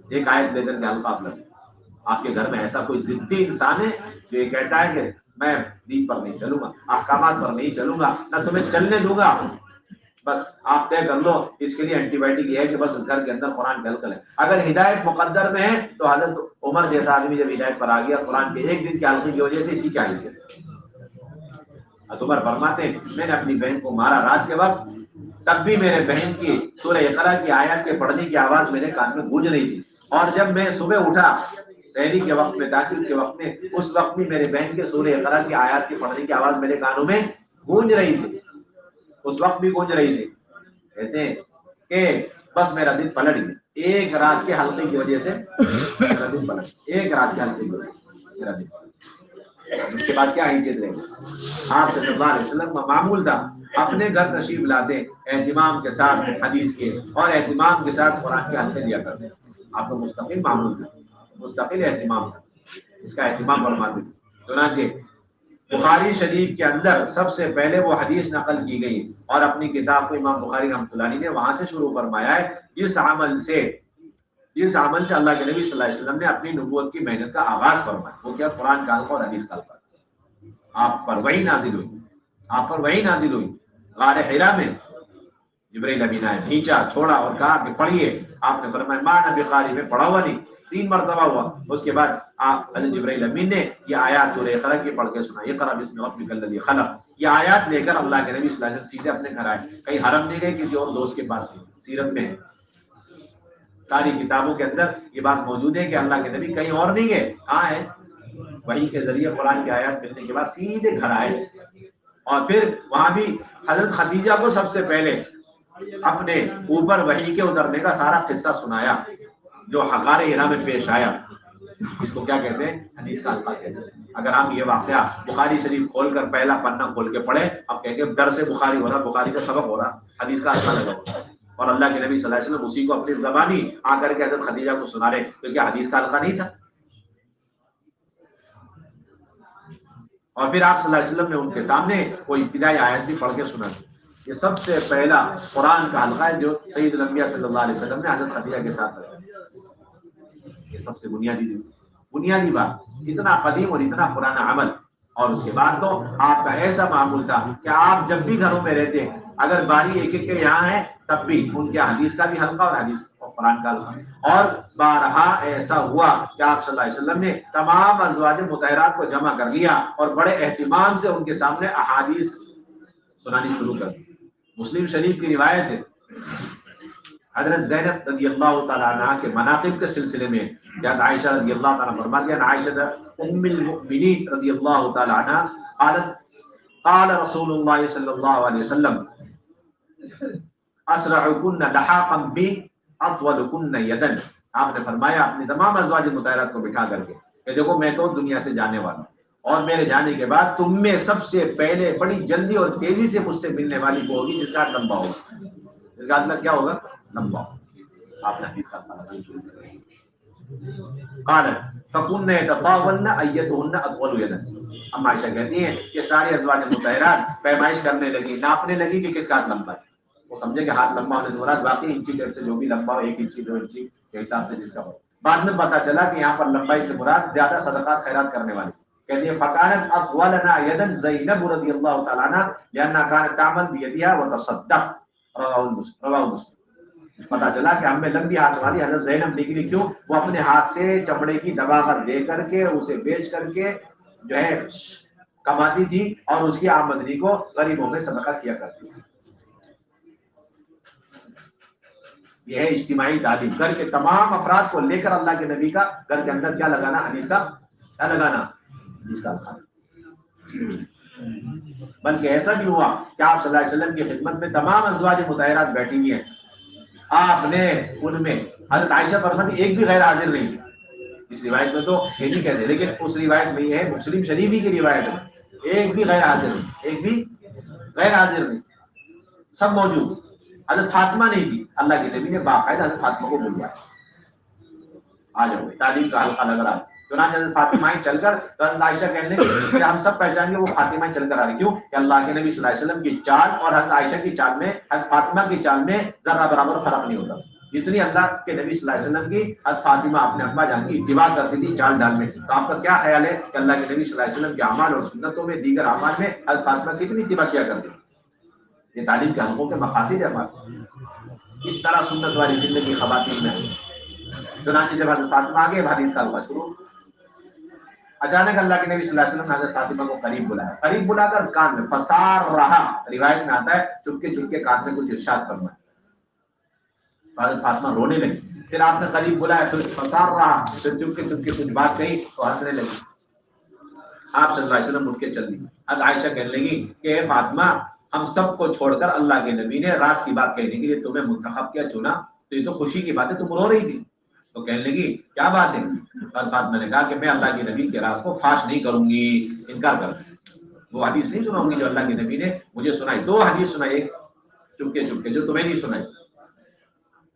ایک آیت لے کر کے حلقہ آپ لگیں. آپ کے گھر میں ایسا کوئی ضدی انسان ہے جو یہ کہتا ہے کہ میں دین پر نہیں چلوں گا، احکامات پر نہیں چلوں گا، نہ تمہیں چلنے دوں گا، بس آپ طے کر لو اس کے لیے اینٹی بائیوٹک یہ ہے کہ بس گھر کے اندر قرآن کا حلقہ ہے. اگر ہدایت مقدر میں ہے تو حضرت عمر جیسا آدمی جب ہدایت پر آ گیا قرآن کے ایک دن کے حلقے کی وجہ سے اسی کی حیثیت. عمر فرماتے ہیں میں نے اپنی بہن کو مارا رات کے وقت, تب بھی میرے بہن کی سورہ اقرا کی آیات کے پڑھنے کی آواز میرے کان میں گونج رہی تھی, اور جب میں صبح اٹھا سحری کے وقت میں, تاکید کے وقت میں, اس وقت بھی میرے بہن کے سورہ اقرا کی آیات کے پڑھنے کی آواز میرے کانوں میں گونج رہی تھی, اس وقت بھی گونج رہی تھی. کہتے ہیں کہ بس میرا دل پلٹ گیا ایک رات کے حلقے کی وجہ سے, میرا دل پلٹ, ایک رات کے حلقے کی وجہ سے میرا دل پلٹ. اس کے بعد کیا حیثیت رہے گی؟ آپ صلی اللہ علیہ وسلم کا معمول تھا اپنے گھر تشریف لاتے اہتمام کے ساتھ حدیث کے اور اہتمام کے ساتھ قرآن کے حلقے دیا کرتے. آپ کا مستقل معمول تھا, مستقل اہتمام تھا, اس کا اہتمام فرماتے. چنانچہ بخاری شریف کے اندر سب سے پہلے وہ حدیث نقل کی گئی اور اپنی کتاب کو امام بخاری رحمۃ اللہ علیہ نے وہاں سے شروع فرمایا ہے. جس عمل سے اللہ کے نبی صلی اللہ علیہ وسلم نے اپنی نبوت کی محنت کا آغاز فرمایا, وہ کیا قرآن کا حلقہ اور حدیث کا حلقہ. آپ پر وحی نازل ہوئی, آپ پر وحی نازل ہوئی. غار حرا میں جبرائیل امین آئے, کھینچا, چھوڑا اور کہا کہ پڑھیے. آپ نے فرمایا ما انا بقاری, میں پڑھا ہوا نہیں. 3 مرتبہ ہوا. اس کے بعد آپ حضرت جبرائیل امین نے یہ آیات سورہ اقرا کی پڑھ کے سنا, اقرا بسم ربک الذی خلق. یہ آیات لے کر اللہ کے نبی صلی اللہ علیہ وسلم سیدھے اپنے گھر آئے, کہیں حرم نہیں گئے, کسی اور دوست کے پاس نہیں. سیرت میں ہے, ساری کتابوں کے اندر یہ بات موجود ہے کہ اللہ کے نبی کہیں اور نہیں گئے, کہاں ہے, وحی کے ذریعے قرآن کی آیات ملنے کے بعد سیدھے گھر آئے. اور پھر وہاں بھی حضرت خدیجہ کو سب سے پہلے اپنے اوپر وحی کے اترنے کا سارا قصہ سنایا جو غار حرا میں پیش آیا. اس کو کیا کہتے ہیں, حدیث کا حلقہ کہتے ہیں. اگر ہم یہ واقعہ بخاری شریف کھول کر پہلا پنہ کھول کے پڑھے, اب کہیں گے درس بخاری ہو رہا, بخاری کا سبق ہو رہا, حدیث کا حلقہ لگا ہوا, اور اللہ کے نبی صلی اللہ علیہ وسلم اسی کو اپنی زبانی آ کر کے حضرت خدیجہ کو سنا رہے, تو کیا حدیث کا حلقہ نہیں تھا؟ اور پھر آپ صلی اللہ علیہ وسلم نے ان کے سامنے کوئی ابتدائی آیت بھی پڑھ کے سنا دی. یہ سب سے پہلا قرآن کا حلقہ ہے جو سید الانبیاء صلی اللہ علیہ وسلم نے حضرت خدیجہ کے ساتھ رکھا. یہ سب سے بنیادی بات, اتنا قدیم اور اتنا پرانا عمل. اور اس کے بعد تو آپ کا ایسا معمول تھا کہ آپ جب بھی گھروں میں رہتے ہیں, اگر باری ایک ایک کے یہاں ہے, تب بھی ان کے حدیث کا بھی حلقہ اور حدیث اور قرآن کا حلقہ. اور بارہا ایسا ہوا کہ آپ صلی اللہ علیہ وسلم نے تمام ازواج مطہرات کو جمع کر لیا اور بڑے اہتمام سے ان کے سامنے احادیث سنانی شروع کر دی. مسلم شریف کی روایت ہے, حضرت زینب رضی اللہ تعالیٰ عنہ کے مناقب کے سلسلے میں جب عائشہ رضی اللہ تعالیٰ فرماتی ہیں, عائشہ ام المؤمنین رضی اللہ تعالیٰ عنہ قالت قال رسول اللہ صلی اللہ علیہ وسلم اسرعکن لحاقا بی اطولکن یدن. آپ نے فرمایا اپنی تمام ازواج مطہرات کو بٹھا کر کے کہ دیکھو میں تو دنیا سے جانے والا ہوں, اور میرے جانے کے بعد تم میں سب سے پہلے بڑی جلدی اور تیزی سے مجھ سے ملنے والی وہ ہوگی جس کا لمبا ہوگا. اس کا مطلب کیا ہوگا, لمبا. آپ نے حدیث کا قال فكن يتطاولن ايتهن اطول يدا. ام عائشہ کہتی ہیں کہ ساری ازواج مطہرات پیمائش کرنے لگی, ناپنے لگی کہ کس کا ہاتھ لمبا ہے. وہ سمجھے کہ ہاتھ لمبا ہونے سے مراد واقعی انچی ٹیپ سے جو بھی لمبا ہو, 1 انچی 2 انچی کے حساب سے جس کا ہو. بعد میں پتا چلا کہ یہاں پر لمبائی سے مراد زیادہ صدقات خیرات کرنے والی. کہتی ہے فکانت اطولنا یدا زینب رضی اللہ تعالی عنہ لانها كانت تعمل بيدها وتصدق. رواه مسلم. پتا چلا کہ ہم میں لمبی ہاتھ والی حضرت زینب نکلی. کیوں؟ وہ اپنے ہاتھ سے چمڑے کی دباغت دے کر کے اسے بیچ کر کے جو ہے کماتی تھی اور اس کی آمدنی کو غریبوں میں صدقہ کیا کرتی تھی. یہ ہے اجتماعی تعلیم. گھر کے تمام افراد کو لے کر اللہ کے نبی کا گھر کے اندر کیا لگانا, حدیث کا کیا لگانا, حدیث کا لگانا. بلکہ ایسا بھی ہوا کہ آپ صلی اللہ علیہ وسلم کی خدمت میں تمام ازواج مطہرات بیٹھی ہوئی ہیں. آپ نے ان میں حضرت عائشہ فرماتی ایک بھی غیر حاضر نہیں تھی. اس روایت میں تو یہ نہیں کہتے, لیکن اس روایت میں یہ ہے, مسلم شریف ہی کی روایت ہے, ایک بھی غیر حاضر نہیں, ایک بھی غیر حاضر نہیں, سب موجود. حضرت فاطمہ نہیں تھی. اللہ کے نبی نے باقاعدہ حضرت فاطمہ کو بلوایا, آ جاؤ تعلیم کا حلقہ لگ رہا ہے. چنانچہ حضرت فاطمہ چل کر تو حضرت عائشہ کہنے کہ ہم سب پہچان گے وہ فاطمہ چل کر آ رہی. کیوں کہ اللہ کے نبی صلی اللہ علیہ وسلم کی چال اور حضرت عائشہ کی چال میں, حضرت فاطمہ کی چال میں ذرہ برابر فرق نہیں ہوتا. جتنی اللہ کے نبی صلی اللہ علیہ وسلم کی حضرت فاطمہ اپنے ابا جان کی اتباع کرتی تھی چال ڈال میں. تو آپ کا کیا خیال ہے کہ اللہ کے نبی صلی اللہ علیہ وسلم کے اعمال اور سنتوں میں, دیگر اعمال میں حضرت فاطمہ کتنی اتباع کیا کرتی؟ یہ تعلیم کے حلقوں کے مقاصد ہے ہمارے. اس طرح سنت والی زندگی خواتین میں. چنانچہ جب حضرت فاطمہ آگے حدیث کا حلقہ شروع, اچانک اللہ کے نبی صلی اللہ علیہ وسلم نے حضرت فاطمہ کو قریب بلایا, قریب بلا کر کان میں فسار رہا, روایت میں آتا ہے چپکے چپکے کان سے کچھ ارشاد فرمایا. حضرت فاطمہ رونے لگی. پھر آپ نے قریب بلایا, پھر فسار رہا, پھر چپکے چپکے کچھ بات کہی تو ہنسنے لگی. آپ صلی اللہ علیہ وسلم اٹھ کے چل دی. حضرت عائشہ کہنے لگی کہ اے فاطمہ, ہم سب کو چھوڑ کر اللہ کے نبی نے راز کی بات کہنے کے لیے تمہیں منتخب کیا, چنا, تو یہ تو خوشی کی بات ہے, تم رو رہی تھی. تو کہنے لگی کیا بات ہے؟ حضرت فاطمہ نے کہا کہ میں اللہ کے نبی کے راز کو فاش نہیں کروں گی, انکار کر وہ حدیث نہیں سناؤں گی جو اللہ کے نبی نے مجھے سنائی. 2 حدیث سنائی, ایک چپکے چپکے جو تمہیں نہیں سنائی.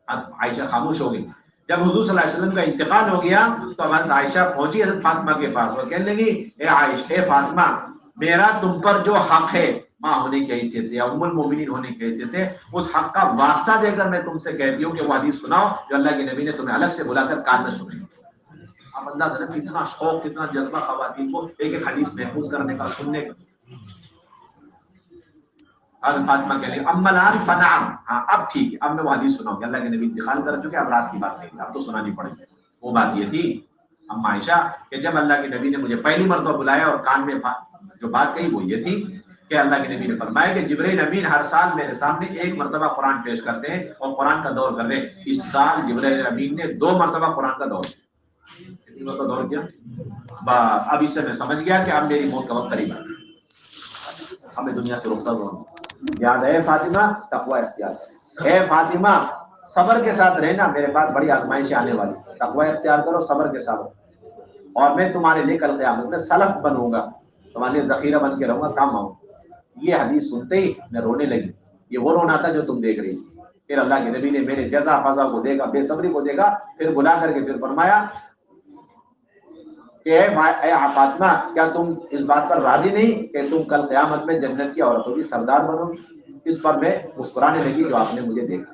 عائشہ خاموش ہو گئی. جب حضور صلی اللہ علیہ وسلم کا انتقال ہو گیا تو حضرت عائشہ پہنچی حضرت فاطمہ کے پاس اور کہنے لگی اے عائشہ, اے فاطمہ, میرا تم پر جو حق ہے ماں ہونے کی حیثیت سے یا ام المومنین ہونے کی حیثیت سے, اس حق کا واسطہ دے کر میں تم سے کہتی ہوں کہ وہ حدیث سناؤ جو اللہ کے نبی نے تمہیں الگ سے بلا کر کان میں سنائی. اب اندازہ کریں کتنا شوق, کتنا جذبہ خواتین کو ایک ایک حدیث محفوظ کرنے کا, سننے کا. حضرت فاطمہ کہہ لیں ام الان فنعم, ہاں اب ٹھیک ہے, اب میں وہ حدیث سناؤں گی. اللہ کے نبی انتقال کر چکے, اب راز کی بات نہیں تھی, اب تو سنانی پڑے گی. وہ بات یہ تھی اما عائشہ کہ جب اللہ کے نبی نے مجھے پہلی مرتبہ بلایا اور کان میں جو بات کہی وہ یہ تھی کہ اللہ کے نبی نے فرمایا کہ جبرائیل امین ہر سال میرے سامنے 1 مرتبہ قرآن پیش کرتے ہیں اور قرآن کا دور کرتے ہیں. اس سال جبرائیل امین نے 2 مرتبہ قرآن کا دور کیا. کتنی مرتبہ دور کیا؟ بس اب اس سے میں سمجھ گیا کہ اب میری موت کا وقت قریب ہے, اب میں دنیا سے رخصت ہوں. یاد ہے فاطمہ, تقوی اختیار کرو. اے فاطمہ, صبر کے ساتھ رہنا, میرے پاس بڑی آزمائشیں آنے والی. تقوی اختیار کرو, صبر کے ساتھ, اور میں تمہارے لیے کل قیامت میں سلف بنوں گا, تمہارے لیے ذخیرہ بن کے رہوں گا, کام آؤں. یہ حدیث سنتے ہی میں رونے لگی. یہ وہ رونا تھا جو تم دیکھ رہی تھی. پھر اللہ کے نبی نے میرے جزا فضا کو دیکھا, بے صبری کو دیکھا, پھر بلا کر کے پھر فرمایا کہ اے فاطمہ, کیا تم اس بات پر راضی نہیں کہ تم کل قیامت میں جنت کی عورتوں کی سردار بنو گی؟ اس پر میں مسکرانے لگی جو آپ نے مجھے دیکھا.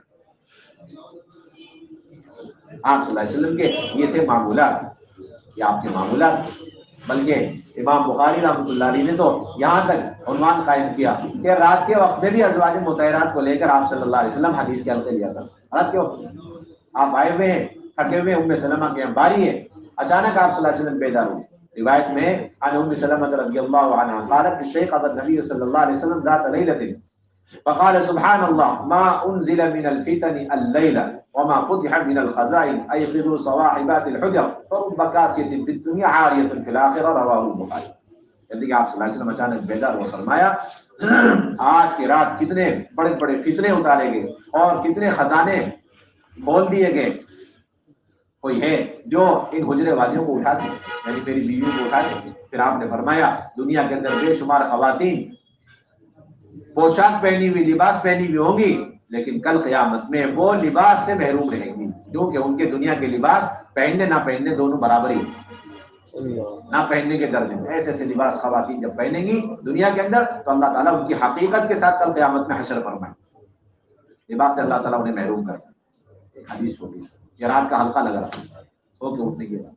آپ صلی اللہ علیہ وسلم کے یہ تھے معمولات, یہ آپ کے معمولات. بلکہ امام بخاری رحمۃ اللہ علیہ نے تو یہاں تک عنوان قائم کیا کہ رات کے وقت میں بھی ازواج مطہرات کو لے کر آپ صلی اللہ علیہ وسلم حدیث کے حلقے لیا تھا. رات کے وقت آپ آئے ہوئے ہیں, تھکے ہوئے, ام سلمہ کے باری ہے, اچانک آپ صلی اللہ علیہ وسلم بیدار ہوئے. روایت میں عن ام سلمہ رضی اللہ عنہا قالت الشیخ النبی صلی اللہ علیہ وسلم ذات لیلۃ فقال سبحان اللہ ما انزل من الفتن الليلہ وما فتح من الخزائن ایقظوا صواحبات الحجر فرب کاسیۃ فی الدنیا عاریۃ فی الاخرہ, رواہ البخاری. یعنی کہ آپ صلی اللہ علیہ وسلم اچانک بیدار ہو فرمایا آج کی رات کتنے بڑے بڑے فتنے اتارے گئے اور کتنے خزانے کھول دیے گئے. کوئی ہے جو ان حجرے والیوں کو اٹھاتے, یعنی میری بیویوں کو اٹھاتے. پھر آپ نے فرمایا دنیا کے اندر بے شمار خواتین پوشاک پہنی ہوئی, لباس پہنی ہوئی ہوں گی, لیکن کل قیامت میں وہ لباس سے محروم رہیں گی, کیونکہ ان کے دنیا کے لباس پہننے نہ پہننے دونوں برابر ہی, نہ پہننے کے درجے میں. ایسے ایسے لباس خواتین جب پہنیں گی دنیا کے اندر تو اللہ تعالیٰ ان کی حقیقت کے ساتھ کل قیامت میں حشر فرمائے, لباس سے اللہ تعالیٰ انہیں محروم کرے. ایک حدیث ہوگی, یہ رات کا حلقہ لگ رہا سو کے اٹھنے کے بعد.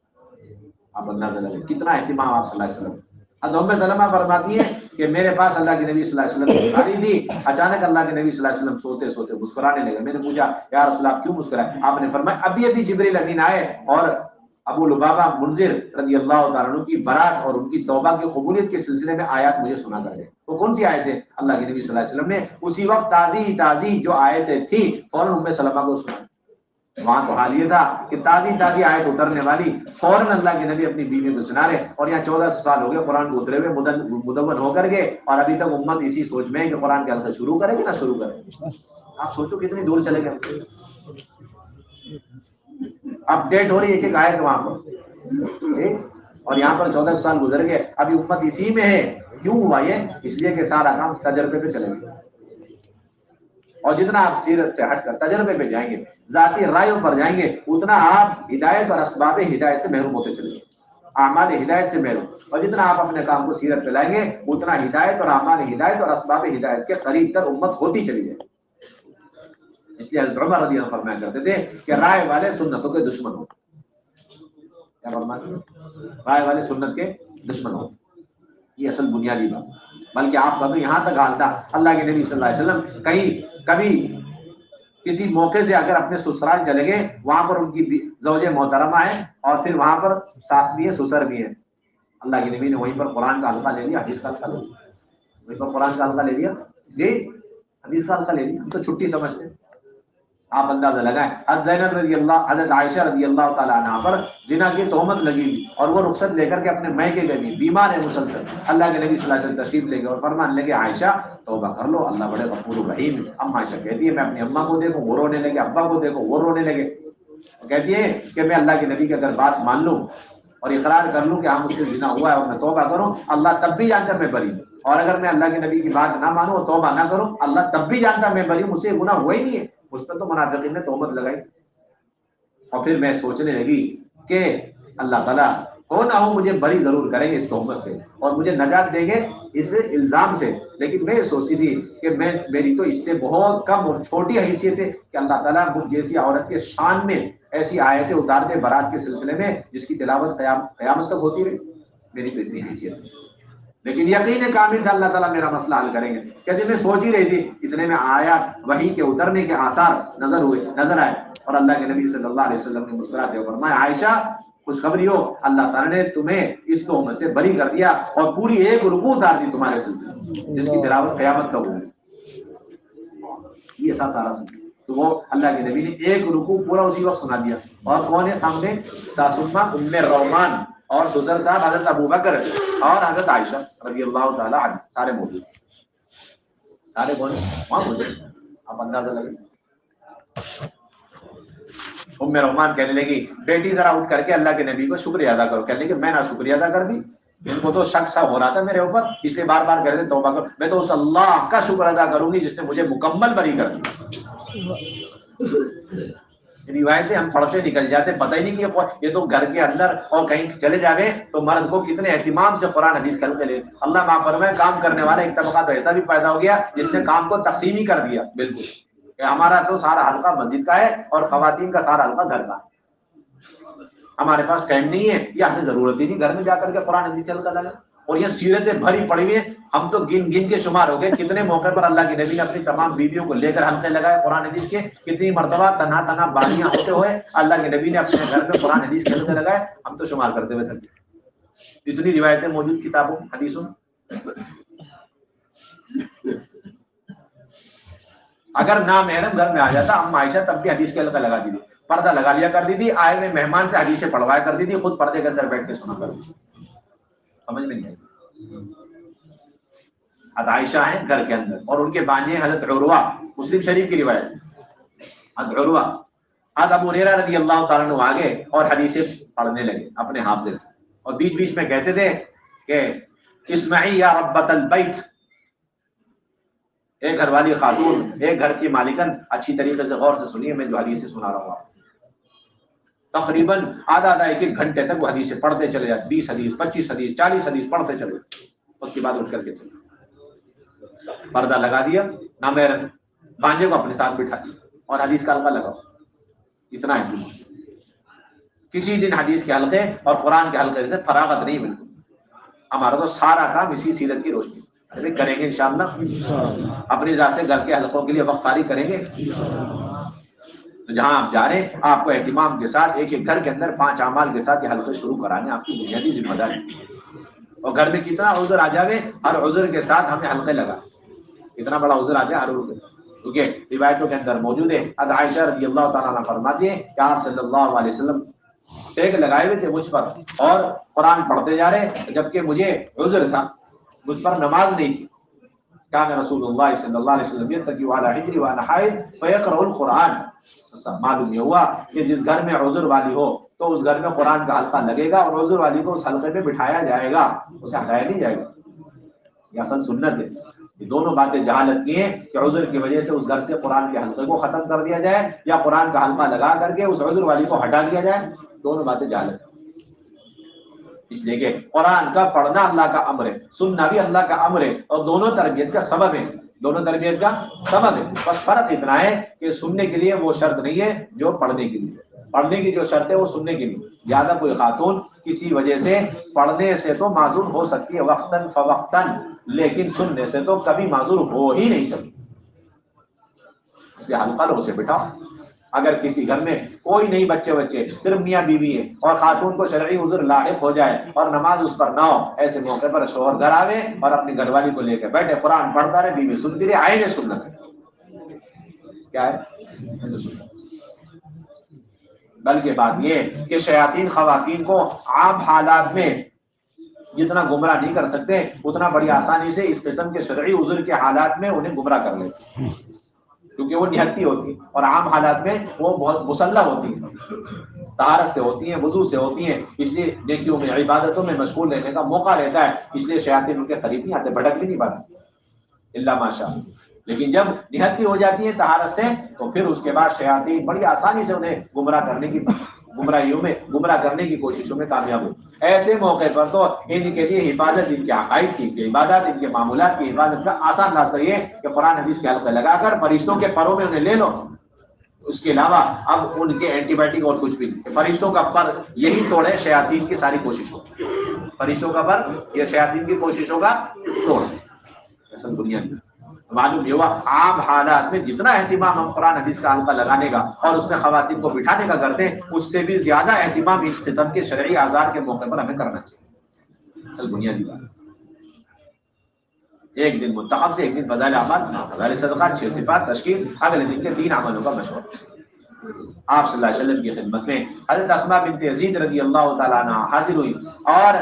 آپ اندازہ لگے کتنا اہتمام آپ صلی اللہ علیہ وسلم. ام سلمہ فرماتی ہے کہ میرے پاس اللہ کے نبی صلی اللہ علیہ وسلم کی گاڑی تھی, اچانک اللہ کے نبی صلی اللہ علیہ وسلم سوتے سوتے مسکرانے لگے. میں نے پوچھا یا رسول اللہ آپ کیوں مسکرائے؟ آپ نے فرمایا ابھی ابھی جبریل امین آئے اور ابو لبابہ منذر رضی اللہ تعالیٰ عنہ کی برات اور ان کی توبہ کی قبولیت کے سلسلے میں آیات مجھے سنا کر گئے. وہ کون سی آیتیں؟ اللہ کے نبی صلی اللہ علیہ وسلم نے اسی وقت تازی تازی جو آیتیں تھیں فوراً ام سلمہ کو سنا. وہاں تو حال یہ تھا کہ تازی تازی آیت اترنے والی فوراً اللہ کے نبی اپنی بیوی کو سنا رہے, اور یہاں 14 سال ہو گئے قرآن کو اترے ہوئے, مدون ہو کر گئے, اور ابھی تک امت اسی سوچ میں ہے کہ قرآن کے حلقہ شروع کرے گی نہ شروع کرے. آپ سوچو کتنی دور چلے گئے, اپ ڈیٹ ہو رہی ہے ایک ایک آیت وہاں پر, اور یہاں پر 14 سال گزر گئے, ابھی امت اسی میں ہے. کیوں ہوا یہ؟ اس لیے کہ سارا کام تجربے پہ چلے گا, اور جتنا آپ سیرت سے ہٹ کر تجربے پہ جائیں گے, ذاتی رائیوں پر جائیں گے, اتنا آپ ہدایت اور اسباب ہدایت سے محروم ہوتے چلیں گے, اعمال ہدایت سے محروم. اور جتنا آپ اپنے کام کو سیرت پہ لائیں گے اتنا ہدایت اور اعمال ہدایت اور اسباب ہدایت کے قریب تر امت ہوتی چلی جائے. اس لیے حضرت عمر رضی اللہ عنہ فرمایا کرتے تھے کہ رائے والے سنتوں کے دشمن ہو. کیا فرماتے ہیں؟ رائے والے سنت کے دشمن ہو. یہ اصل بنیادی بات. بلکہ آپ کا تو یہاں تک حال تھا، اللہ کے نبی صلی اللہ علیہ وسلم کہیں کبھی کسی موقع سے اگر اپنے سسرال چلے گئے، وہاں پر ان کی زوج محترمہ ہے اور پھر وہاں پر ساس بھی ہے سسر بھی ہے، اللہ کے نبی نے وہیں پر قرآن کا حلقہ لے لیا، حدیث کا حلقہ لے لیا، وہیں پر قرآن کا حلقہ لے لیا، جی حدیث کا حلقہ لے لیا، ہم تو چھٹی سمجھتے ہیں۔ آپ اندازہ لگائیں، حضرت عائشہ رضی اللہ تعالیٰ عنہ پر زنا کی تہمت لگی ہوئی اور وہ رخصت لے کر کے اپنے میکے گئی، بیمار ہے مسلسل، اللہ کے نبی صلی اللہ علیہ وسلم تشریف لے گئے اور فرمان لگے عائشہ توبہ کر لو، اللہ بڑے غفور رحیم ہے۔ ام عائشہ کہتی ہے میں اپنی اماں کو دیکھوں وہ رونے لگے، ابا کو دیکھو وہ رونے لگے، کہتی ہے کہ میں اللہ کے نبی کی اگر بات مان لوں اور اقرار کر لوں کہ ہاں مجھ سے زنا ہوا ہے اور میں توبہ کروں، اللہ تب بھی جانتا میں بری ہوں، اور اگر میں اللہ کے نبی کی بات نہ مانوں اور توبہ نہ کروں، اللہ تب بھی جانتا میں بری ہوں، مجھ سے گناہ ہوا ہی نہیں ہے، مجھ پر تو منافقین نے تہمت لگائی۔ اور پھر میں سوچنے لگی کہ اللہ تعالیٰ ہو نہ ہو مجھے بری ضرور کریں گے اس تہمت سے اور مجھے نجات دیں گے اس الزام سے، لیکن میں یہ سوچی تھی کہ میری تو اس سے بہت کم اور چھوٹی حیثیت ہے کہ اللہ تعالیٰ مجھ جیسی عورت کے شان میں ایسی آیتیں اتار دے برات کے سلسلے میں جس کی تلاوت قیامت تک ہوتی رہی، میری تو اتنی حیثیت ہے۔ لیکن یقین کامل تھا اللہ تعالیٰ میرا مسئلہ حل کریں گے، کہتے میں سوچ ہی رہی تھی، اتنے میں آیات وحی کے اترنے کے آثار نظر آئے اور اللہ کے نبی صلی اللہ علیہ وسلم نے مسکراتے ہوئے فرمایا عائشہ خوشخبری ہو، اللہ تعالیٰ نے تمہیں اس تہمت سے بری کر دیا اور پوری ایک رکوع اتار دی تمہارے سلسلے جس کی تلاوت قیامت تک ہوگی۔ یہ تھا سارا سلسلہ، تو وہ اللہ کے نبی نے ایک رکوع پورا اسی وقت سنا دیا۔ اور کون ہے سامنے؟ ساسمہ ام رومان اور سسر صاحب حضرت ابو بکر اور حضرت عائشہ رضی اللہ تعالی عنہ، سارے موجود، سارے کون وہاں موجود، آپ اندازہ لگے۔ ام رومان کہنے لگی بیٹی ذرا اٹھ کر کے اللہ کے نبی کو شکریہ ادا کرو، کہنے لگی میں نہ شکریہ ادا کر دی، ان کو تو شک سا ہو رہا تھا میرے اوپر، اس لیے بار بار کہہ رہے تھے توبہ کرو، میں تو اس اللہ کا شکر ادا کروں گی جس نے مجھے مکمل بری کر دی۔ روایتیں ہم پڑھتے نکل جاتے، پتہ ہی نہیں کہ یہ تو گھر کے اندر اور کہیں چلے جاوے تو مرد کو کتنے اہتمام سے قرآن حدیث کر کے لے، اللہ معاف فرمائے کام کرنے والا ایک طبقہ تو ایسا بھی پیدا ہو گیا جس نے کام کو تقسیم ہی کر دیا، بالکل کہ ہمارا تو سارا حلقہ مسجد کا ہے اور خواتین کا سارا حلقہ گھر کا، ہمارے پاس ٹائم نہیں ہے یا ہمیں ضرورت ہی نہیں گھر میں جا کر کے قرآن حدیث حلقہ لگا، اور یہ سیرتیں بھری پڑی ہوئی ہیں، ہم تو گن گن کے شمار ہو گئے کتنے موقع پر اللہ کے نبی نے اپنی تمام بیویوں کو لے کر حلقے لگائے قرآن حدیث کے، کتنی مرتبہ تنہا تنہا باریاں ہوتے ہوئے اللہ کے نبی نے اپنے گھر میں قرآن حدیث کے حلقے لگائے، ہم تو شمار کرتے ہوئے تھک گئے، اتنی روایتیں موجود کتابوں حدیثوں میں۔ اگر نامحرم گھر میں آ جاتا ام عائشہ تب بھی حدیث کے حلقہ لگا دی تھی، پردہ لگا لیا کرتی تھی، آئے میں مہمان سے حدیثیں پڑھوایا کرتی تھی، خود پردے کے اندر بیٹھ کے سنا کرتی تھی، سمجھ میں نہیں آئی۔ حضرت عائشہ ہیں گھر کے اندر اور ان کے بانجے حضرت عروہ، مسلم شریف کی روایت، حضرت عروہ، حضرت ابو ہریرہ رضی اللہ تعالیٰ عنہ آگے اور حدیثیں پڑھنے لگے اپنے حافظے سے، اور بیچ بیچ میں کہتے تھے کہ اسمعی یا ربۃ البیت، ایک گھر والی خاتون، ایک گھر کی مالکن، اچھی طریقے سے غور سے سنیے میں جو حدیثیں سنا رہا ہوں، تقریباً آدھا ایک گھنٹے تک وہ حدیثیں پڑھتے چلے جاتے، 20 حدیث 25 حدیث 40 حدیث پڑھتے چلے، اس کے بعد اٹھ کر کے چلے، پردہ لگا دیا، نامحرم بانجے کو اپنے ساتھ بٹھا دیا اور حدیث کا حلقہ لگاؤ، اتنا ہے۔ کسی دن حدیث کے حلقے اور قرآن کے حلقے سے فراغت نہیں ملتی، ہمارا تو سارا کام اسی سیرت کی روشنی کریں گے انشاءاللہ، اپنی ذات سے گھر کے حلقوں کے لیے وقت خالی کریں گے، تو جہاں آپ جا رہے ہیں آپ کو اہتمام کے ساتھ ایک ایک گھر کے اندر 5 اعمال کے ساتھ یہ حلقے شروع کرانے آپ کی بنیادی ذمہ داری، اور گھر میں کتنا عذر آ جائے ہر عذر کے ساتھ ہمیں حلقے لگا، اتنا بڑا عذر آ جائے ہر عذر، کیونکہ روایتوں کے اندر موجود ہے، حضرت عائشہ رضی اللہ تعالیٰ عنہ فرماتی ہے کہ آپ صلی اللہ علیہ وسلم ٹیک لگائے ہوئے تھے مجھ پر اور قرآن پڑھتے جا رہے، جبکہ مجھے عذر تھا، مجھ پر نماز نہیں تھی، کان رسول اللہ صلی اللہ علیہ وسلم یتقی علی حجری وانا حائض فیقرأ القرآن، معلوم یہ ہوا کہ جس گھر میں عذر والی ہو تو اس گھر میں قرآن کا حلقہ لگے گا اور عذر والی کو اس حلقے میں بٹھایا جائے گا، اسے ہٹایا نہیں جائے گا، یہ اصل سنت ہے۔ یہ دونوں باتیں جہالت کی ہیں کہ عذر کی وجہ سے اس گھر سے قرآن کے حلقے کو ختم کر دیا جائے یا قرآن کا حلقہ لگا کر کے اس عذر والی کو ہٹا دیا جائے، دونوں باتیں جہالت ہیں، اس لیے کہ قرآن کا پڑھنا اللہ کا امر ہے، سننا بھی اللہ کا امر ہے، اور دونوں تربیت کا سبب ہے، دونوں تربیت کا سبب ہے، بس فرق اتنا ہے کہ سننے کے لیے وہ شرط نہیں ہے جو پڑھنے کے لیے، پڑھنے کی جو شرط ہے وہ سننے کے لیے، زیادہ کوئی خاتون کسی وجہ سے پڑھنے سے تو معذور ہو سکتی ہے وقتاً فوقتاً، لیکن سننے سے تو کبھی معذور ہو ہی نہیں سکتی. اس لیے حلقہ لو، اسے بٹھاؤ. اگر کسی گھر میں کوئی نہیں بچے صرف میاں بیوی ہے اور خاتون کو شرعی عذر لاحق ہو جائے اور نماز اس پر نہ ہو، ایسے موقع پر شوہر گھر آوے اور اپنی گھر والی کو لے کے بیٹھے، قرآن پڑھتا رہے، بیوی سنتی رہے. آئے نے سنت ہے. کیا ہے؟ بلکہ بات یہ کہ شیاطین خواتین کو عام حالات میں جتنا گمراہ نہیں کر سکتے اتنا بڑی آسانی سے اس قسم کے شرعی عذر کے حالات میں انہیں گمراہ کر لیتے، کیونکہ وہ نہتی ہوتی اور عام حالات میں وہ بہت مسلح ہوتی ہیں، طہارت سے ہوتی ہیں، وضو سے ہوتی ہیں، اس لیے نیکیوں میں عبادتوں میں مشغول رہنے کا موقع رہتا ہے. اس لیے شیاطین ان کے قریب نہیں آتے، بھٹک بھی نہیں پاتے الا ماشاء اللہ. لیکن جب نہتی ہو جاتی ہے طہارت سے تو پھر اس کے بعد شیاطین بڑی آسانی سے انہیں گمراہ کرنے کی کوششوں میں کامیاب ہو. ایسے موقع پر تو ان کے لیے حفاظت، ان کے عقائد کی، ان کے عبادات، ان کے معمولات کی حفاظت کا آسان راستہ یہ کہ قرآن حدیث کے حلقے لگا کر فرشتوں کے پروں میں انہیں لے لو. اس کے علاوہ اب ان کے اینٹی بایوٹک اور کچھ بھی نہیں. فرشتوں کا پر یہی توڑے شیاطین کی ساری کوششوں، فرشتوں کا پر یہ شیاطین کی کوششوں کا توڑ. اصل دنیا میں معلوم یہ ہوا عام حالات میں جتنا اہتمام ہم قرآن حدیث کا حلقہ لگانے کا اور اس میں خواتین کو بٹھانے کا کرتے ہیں، اس سے بھی زیادہ اہتمام اس قسم کے شرعی آزار کے موقع پر ہمیں کرنا چاہیے. اصل بنیادی بات ایک دن منتخب سے، ایک دن فضائل اعمال، فضائل صدقات، 6 صفات تشکیل، اگلے دن کے 3 عملوں کا مشورہ. آپ صلی اللہ علیہ وسلم کی خدمت میں حضرت اسماء بنت یزید رضی اللہ تعالیٰ عنہ حاضر ہوئی اور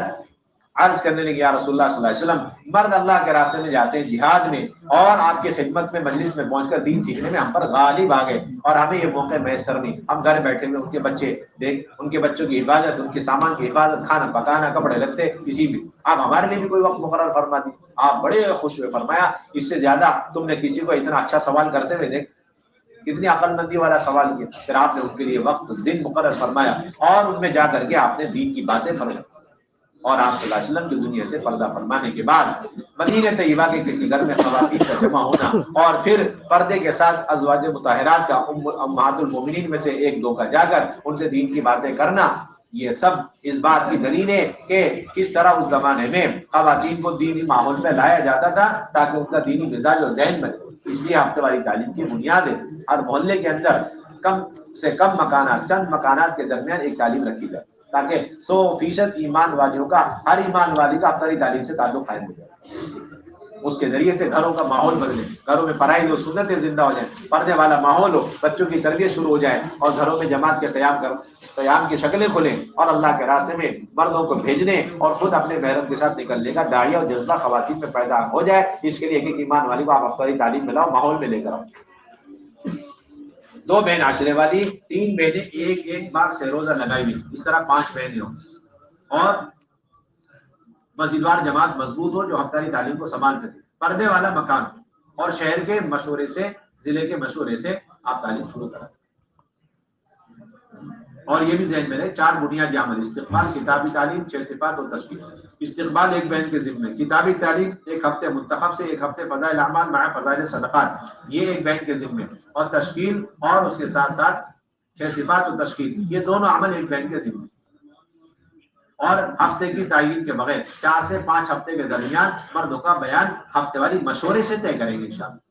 عرض کرنے لگی، یا رسول اللہ صلی اللہ علیہ وسلم، مرد اللہ کے راستے میں جاتے ہیں جہاد میں اور آپ کی خدمت میں مجلس میں پہنچ کر دین سیکھنے میں ہم پر غالب آ گئے اور ہمیں یہ موقع میسر نہیں. ہم گھر بیٹھے ہوئے ان کے بچے دیکھ، ان کے بچوں کی حفاظت، ان کے سامان کی حفاظت، کھانا پکانا، کپڑے لگتے، کسی بھی آپ ہمارے لیے بھی کوئی وقت مقرر فرما دی. آپ بڑے خوش ہوئے، فرمایا اس سے زیادہ تم نے کسی کو اتنا اچھا سوال کرتے ہوئے دیکھ، کتنی عقل مندی والا سوال کیا. پھر آپ نے ان کے لیے وقت دن مقرر فرمایا اور ان میں جا کر کے آپ نے دین کی باتیں فرمائی. اور آپ صلی اللہ علیہ وسلم کی دنیا سے پردہ فرمانے کے بعد مدینہ طیبہ کے کسی گھر میں خواتین کا جمع ہونا اور پھر پردے کے ساتھ ازواج مطہرات کا امہات المومنین میں سے ایک دو کا جا کر ان سے دین کی باتیں کرنا، یہ سب اس بات کی دلیل ہے کہ کس طرح اس زمانے میں خواتین کو دینی ماحول میں لایا جاتا تھا تاکہ ان کا دینی مزاج اور ذہن بنے. اس لیے ہفتے والی تعلیم کی بنیاد ہے ہر محلے کے اندر کم سے کم مکانات، چند مکانات کے درمیان ایک تعلیم رکھی جائے تاکہ 100% ایمان والیوں کا، ہر ایمان والی کا ہفتہ تعلیم سے تعلق قائم ہو جائے. اس کے ذریعے سے گھروں کا ماحول بدلے، گھروں میں فرائض و سنتیں زندہ ہو جائیں، پردے والا ماحول ہو، بچوں کی تربیت شروع ہو جائے اور گھروں میں جماعت کے قیام کی شکلیں کھلیں اور اللہ کے راستے میں مردوں کو بھیجنے اور خود اپنے محرم کے ساتھ نکلنے کا داعیہ اور جذبہ خواتین میں پیدا ہو جائے. اس کے لیے ایک ایمان والی کو آپ افطاری تعلیم میں لاؤ، ماحول میں لے کر آؤ. 2 بہن عاشرے والی، 3 بہنیں ایک بار سے روزہ لگائی ہوئی، اس طرح 5 بہنیں ہوں اور مسجدوار جماعت مضبوط ہو جو ہفتاری تعلیم کو سنبھال سکے، پردے والا مکان اور شہر کے مشورے سے، ضلع کے مشورے سے آپ تعلیم شروع کریں. اور یہ بھی ذہن میں رہے 4 بنیادی عمل: استقبال، کتابی تعلیم، 6 صفات اور تشکیل. استقبال ایک بہن کے ذمہ، کتابی تعلیم ایک ہفتے منتخب سے، ایک ہفتے فضائل اعمال مع فضائل صدقات، یہ ایک بہن کے ذمہ، اور تشکیل اور اس کے ساتھ ساتھ 6 صفات اور تشکیل، یہ دونوں عمل ایک بہن کے ذمہ. اور ہفتے کی تعین کے بغیر 4 سے 5 ہفتے کے درمیان مردوں کا بیان ہفتے والی مشورے سے طے کریں گے انشاءاللہ.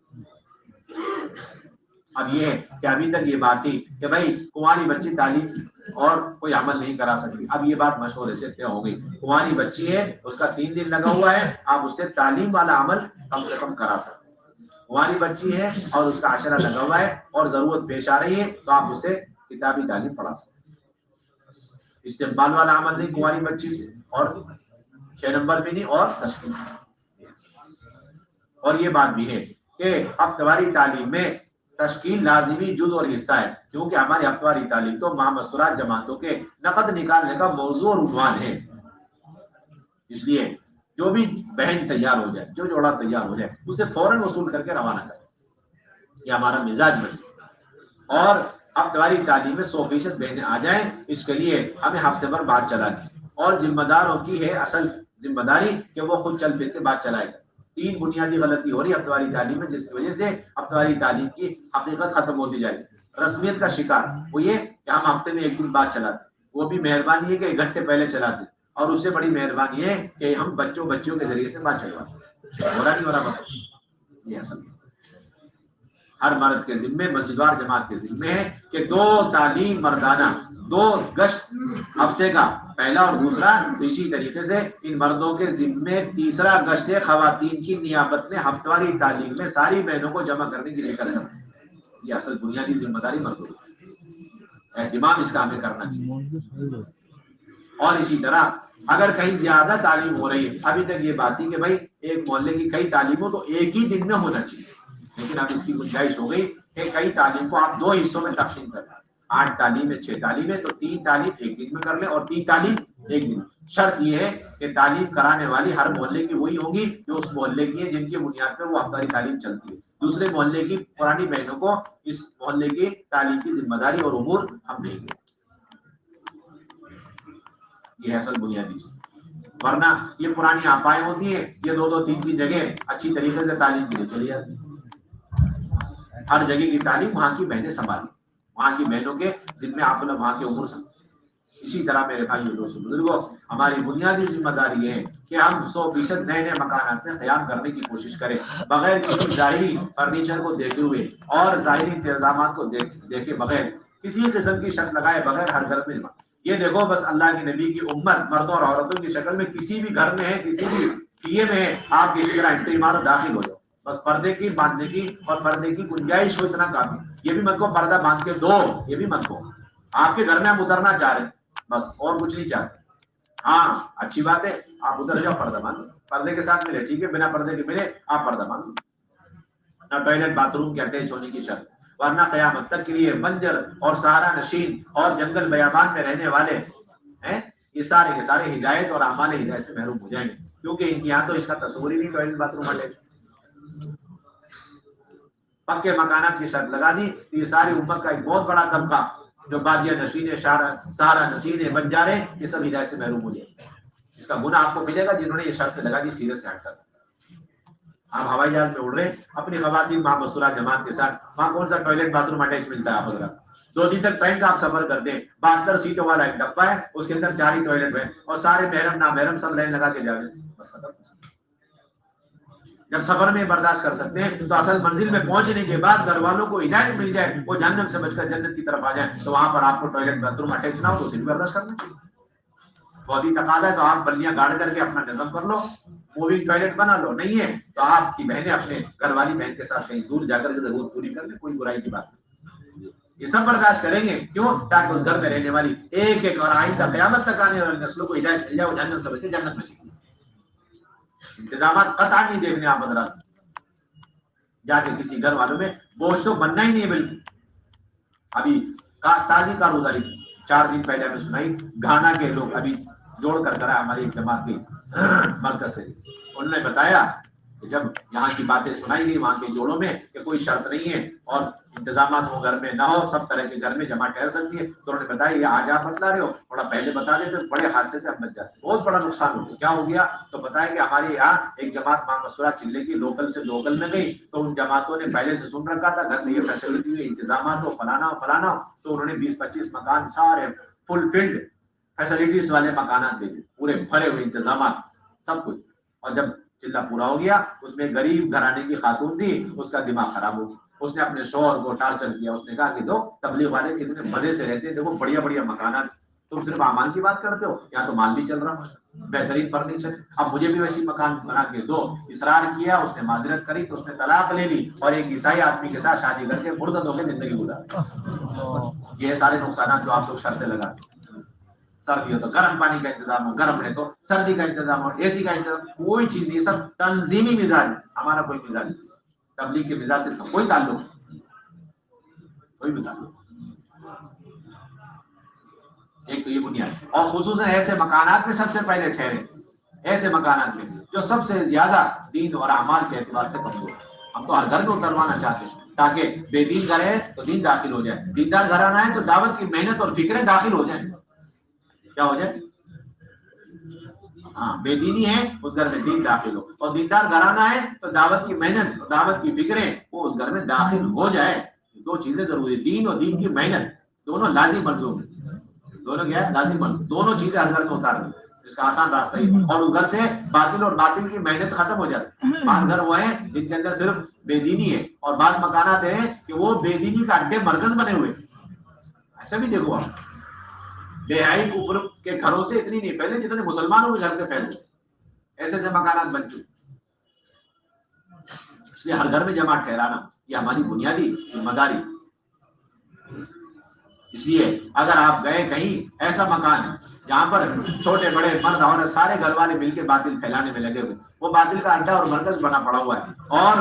اب یہ ہے کہ ابھی تک یہ بات تھی کہ بھائی کنواری بچی تعلیم اور کوئی عمل نہیں کرا سکتی، اب یہ بات مشورے سے طے ہو گئی. کنواری بچی ہے، اس کا 3 دن لگا ہوا ہے، آپ اس سے تعلیم والا عمل کم سے کم کرا سکتے. کنواری بچی ہے اور اس کا عشرہ لگا ہوا ہے اور ضرورت پیش آ رہی ہے تو آپ اس سے کتابی تعلیم پڑھا سکتے. استقبال والا عمل نہیں کنواری بچی سے، اور 6 نمبر بھی نہیں، اور تشکیل. اور یہ بات بھی ہے کہ ہفتواری تعلیم میں تشکیل لازمی جز اور حصہ ہے، کیونکہ ہماری ہفتواری تعلیم تو مامستورات جماعتوں کے نقد نکالنے کا موضوع اور عنوان ہے. اس لیے جو بھی بہن تیار ہو جائے، جو جوڑا تیار ہو جائے، اسے فوراً وصول کر کے روانہ کرے، یہ ہمارا مزاج بنے. اور ہفتواری تعلیم میں 100% بہنیں آ جائیں، اس کے لیے ہمیں ہفتے بھر بات چلانی، اور ذمہ داروں کی ہے اصل ذمہ داری کہ وہ خود چل پھر کے بات چلائے گا. 3 بنیادی غلطی ہو رہی ہے ہفتواری تعلیم میں، جس کی وجہ سے ہفتواری تعلیم کی حقیقت ختم ہوتی جائے گی. رسمیت کا شکار وہ یہ کہ ہم ہفتے میں 1 دن بات چلاتے، وہ بھی مہربانی ہے کہ 1 گھنٹے پہلے چلاتے، اور اس سے بڑی مہربانی ہے کہ ہم بچوں کے ذریعے سے بات چلواتے. ہو رہا نہیں ہو رہا بتا؟ یہ اصل ہر مرد کے ذمے مسجدوار جماعت کے ذمے ہے کہ 2 تعلیم مردانہ، 2 گشت ہفتے کا پہلا اور دوسرا، اسی طریقے سے ان مردوں کے ذمے تیسرا گشت خواتین کی نیابت میں ہفتواری تعلیم میں ساری بہنوں کو جمع کرنے کی ذکر ہے. یہ اصل بنیادی ذمہ داری مردوں کی، اہتمام اس کا ہمیں کرنا چاہیے. اور اسی طرح اگر کہیں زیادہ تعلیم ہو رہی ہے، ابھی تک یہ بات تھی کہ بھائی ایک محلے کی کئی تعلیموں تو ایک ہی دن میں ہونا چاہیے، لیکن اب اس کی گنجائش ہو گئی کہ کئی تعلیم کو آپ 2 حصوں میں تقسیم کر لیں. 8 تعلیمیں 6 تعلیمیں، تو 3 تعلیم ایک دن میں کر لیں اور 3 تعلیم ایک دن. شرط یہ ہے کہ تعلیم کرانے والی ہر محلے کی وہی ہوگی جو اس محلے کی ہے، جن کی بنیاد پر وہ ہفتاری تعلیم چلتی ہے. دوسرے محلے کی پرانی بہنوں کو اس محلے کی تعلیم کی ذمہ داری اور امور ہم دیں گے. یہ اصل بنیادی چیز. ورنہ یہ پرانی آپائیں ہوتی ہیں، یہ 2 3 جگہ اچھی طریقے سے تعلیم کے لیے چلی جاتی ہے. ہر جگہ کی تعلیم وہاں کی بہنیں سنبھالی، وہاں کی بہنوں کے ذمہ آپ نے وہاں کے امور سنبھالے. اسی طرح میرے بھائیوں دوستوں بزرگوں، ہماری بنیادی ذمہ داری یہ ہے کہ ہم 100% نئے مکانات میں قیام کرنے کی کوشش کریں، بغیر کسی ظاہری فرنیچر کو دیکھے ہوئے اور ظاہری انتظامات کو دیکھے بغیر، کسی قسم کی شرط لگائے بغیر ہر گھر میں. یہ دیکھو بس اللہ کے نبی کی امت مردوں اور عورتوں کی شکل میں کسی بھی گھر میں ہے، کسی بھی پیے میں ہے، آپ کسی طرح انٹری مارو، داخل ہو جاؤ. بس پردے کی باندھنے کی اور پردے کی گنجائش ہو اتنا کافی. یہ بھی مت کو پردہ باندھ کے دو، یہ بھی مت کو. آپ کے گھر میں آپ اترنا چاہ رہے ہیں بس، اور کچھ نہیں چاہتے. ہاں اچھی بات ہے، آپ اتر جاؤ، پردہ باندھو، پردے کے ساتھ ملے ٹھیک ہے، بنا پردے کے ملے آپ پردہ باندھو. نہ ٹوائلٹ باتھ روم کے اٹیچ ہونے کی شرط، ورنہ قیامت تک کے لیے بنجر اور سہارا نشین اور جنگل بیابان میں رہنے والے ہیں، یہ سارے کے سارے ہدایت اور اعمال ہدایت سے محروم ہو جائیں گے، کیونکہ ان کے یہاں تو اس کا تصور ہی نہیں ٹوائلٹ باتھ روم اٹیچ. پکے مکانات کی شرط لگا دی، یہ ساری امت کا ایک بہت بڑا طبقہ جو بادیہ نشین ہے، سہارا نشین ہے، بنجارے، یہ سب ہدایت سے محروم ہو جائیں گے. اس کا گناہ آپ کو ملے گا جنہوں نے یہ شرط لگا دی سیرت سے ہٹ کر. آپ ہوائی جہاز میں اڑ رہے ہیں اپنی خواتین وہاں مستورات جماعت کے ساتھ، وہاں کون سا ٹوائلٹ باتھ روم اٹیچ ملتا ہے؟ آپ حضرات 2 دن تک ٹرین کا آپ سفر کرتے ہیں، 72 سیٹوں والا ایک ڈبہ ہے، اس کے اندر 4 ہی ٹوائلٹ ہے اور سارے محرم نامحرم سب لائن لگا کے جا رہے ہیں. بس ختم. جب سفر میں برداشت کر سکتے ہیں تو اصل منزل میں پہنچنے کے بعد گھر والوں کو ہدایت مل جائے، وہ جہنم سے بچ کر جنت کی طرف آ جائیں، تو وہاں پر آپ کو ٹوائلٹ باتھ روم اٹیچ نہ ہو تو اسے بھی برداشت کرنا چاہیے. بہت ہی تقاضا ہے تو آپ بلیاں گاڑ کر کے اپنا نظم کر لو، موونگ ٹوائلٹ بنا لو. نہیں ہے تو آپ کی بہنیں اپنے گھر والی بہن کے ساتھ کہیں دور جا کر کے ضرورت پوری کر لیں، کوئی برائی کی بات نہیں. یہ سب برداشت کریں گے، کیوں؟ تاکہ اس گھر میں رہنے والی ایک ایک اور آئندہ قیامت تک آنے والی نسلوں کو ہدایت مل جائے، وہ جنت سے بچ کے جنت میں چلے. انتظامات قطع نہیں دیکھنے آپ حضرات، جا کے کسی گھر والوں میں بوجھ تو بننا ہی نہیں ہے. بالکل ابھی تازی کارگزاری 4 دن پہلے ہمیں سنائی، گھانا کے لوگ ابھی جوڑ کر کرا ہماری ایک جماعت کی مرکز سے، انہوں نے بتایا کہ جب یہاں کی باتیں سنائی گئی وہاں کے جوڑوں میں کہ کوئی شرط نہیں ہے اور انتظامات ہو گھر میں نہ ہو، سب طرح کے گھر میں جمع ٹھہر سکتی ہے، تو انہوں نے بتایا یہ آج آپ بتلا رہے ہو، تھوڑا پہلے بتا دیتے بڑے حادثے سے ہم بچ جاتے. بہت بڑا نقصان ہو گیا. کیا ہو گیا؟ تو بتایا کہ ہمارے یہاں ایک جماعت ماں مسورہ چلے کی لوکل سے لوکل میں گئی، تو ان جماعتوں نے پہلے سے سن رکھا تھا گھر میں یہ فیسلٹی ہوئی، انتظامات ہو، فلانا ہو فلانا ہو، تو انہوں نے 20-25 مکان سارے فل فلڈ فیسلٹیز والے مکانات دے دیے، پورے بھرے ہوئے انتظامات سب کچھ. اور جب چلہ پورا ہو گیا، اس میں غریب گھرانے کی خاتون تھی، اس کا دماغ خراب ہو گیا، اس نے اپنے شوہر کو ٹارچر کیا، اس نے کہا کہ دو تبلیغ والے کتنے مزے سے رہتے ہیں، دیکھو بڑھیا بڑھیا مکانات، تم صرف اعمال کی بات کرتے ہو، یہاں تو مال بھی چل رہا ہے، بہترین فرنیچر، اب مجھے بھی ویسی مکان بنا کے دو. اصرار کیا، اس نے معذرت کری تو اس نے طلاق لے لی اور ایک عیسائی آدمی کے ساتھ شادی کر کے فرصت ہو کے زندگی گزاری. یہ سارے نقصانات جو آپ لوگ شرطیں لگاتے ہیں. سردی ہو تو گرم پانی کا انتظام ہو، گرم ہے تو سردی کا انتظام ہو، اے سی کا انتظام، کوئی چیز نہیں، سب تنظیمی مزاج. ہمارا کوئی مزاج نہیں، تبلیغ کے مزاج سے اس کا کوئی تعلق نہیں، کوئی بھی تعلق. ایک تو یہ بنیاد، اور خصوصاً ایسے مکانات میں سب سے پہلے ٹھہرے، ایسے مکانات میں جو سب سے زیادہ دین اور اعمال کے اعتبار سے کمزور. ہم تو ہر گھر میں اتروانا چاہتے ہیں تاکہ بے دین گھر ہے تو دین داخل ہو جائے، دیندار گھر آنا ہے تو دعوت کی محنت اور فکریں داخل ہو جائیں. کیا ہو جائے؟ ہاں بے دینی ہے اس گھر میں دین داخل ہو، اور دیندار گھرانا ہے تو دعوت کی محنت اور دعوت کی فکریں وہ اس گھر میں داخل ہو جائے. 2 چیزیں ضروری، دین اور دین کی محنت، دونوں لازم ملزوم ہیں. دونوں کیا ہے؟ لازم ملزوم، دونوں چیزیں ہر گھر میں اتارنی. اس کا آسان راستہ ہی، اور اس گھر سے باطل اور باطل کی محنت ختم ہو جاتی ہے۔ بعض گھر وہ ہیں جن کے اندر صرف بے دینی ہے، اور بعض مکانات ہیں کہ وہ بے دینی کا اڈے مرکز بنے ہوئے، ایسا بھی دیکھو آپ، بے حیائی کفر کے گھروں سے اتنی نہیں پھیلے جتنے مسلمانوں کے گھر سے پھیلے، ایسے ایسے مکانات بن چکے۔ اس لیے ہر گھر میں جماعت ٹھہرانا یہ ہماری بنیادی ذمہ داری۔ اس لیے اگر آپ گئے کہیں ایسا مکان ہے جہاں پر چھوٹے بڑے مرد عورت سارے گھر والے مل کے باطل پھیلانے میں لگے ہوئے، وہ باطل کا اڈا اور مرکز بنا پڑا ہوا ہے، اور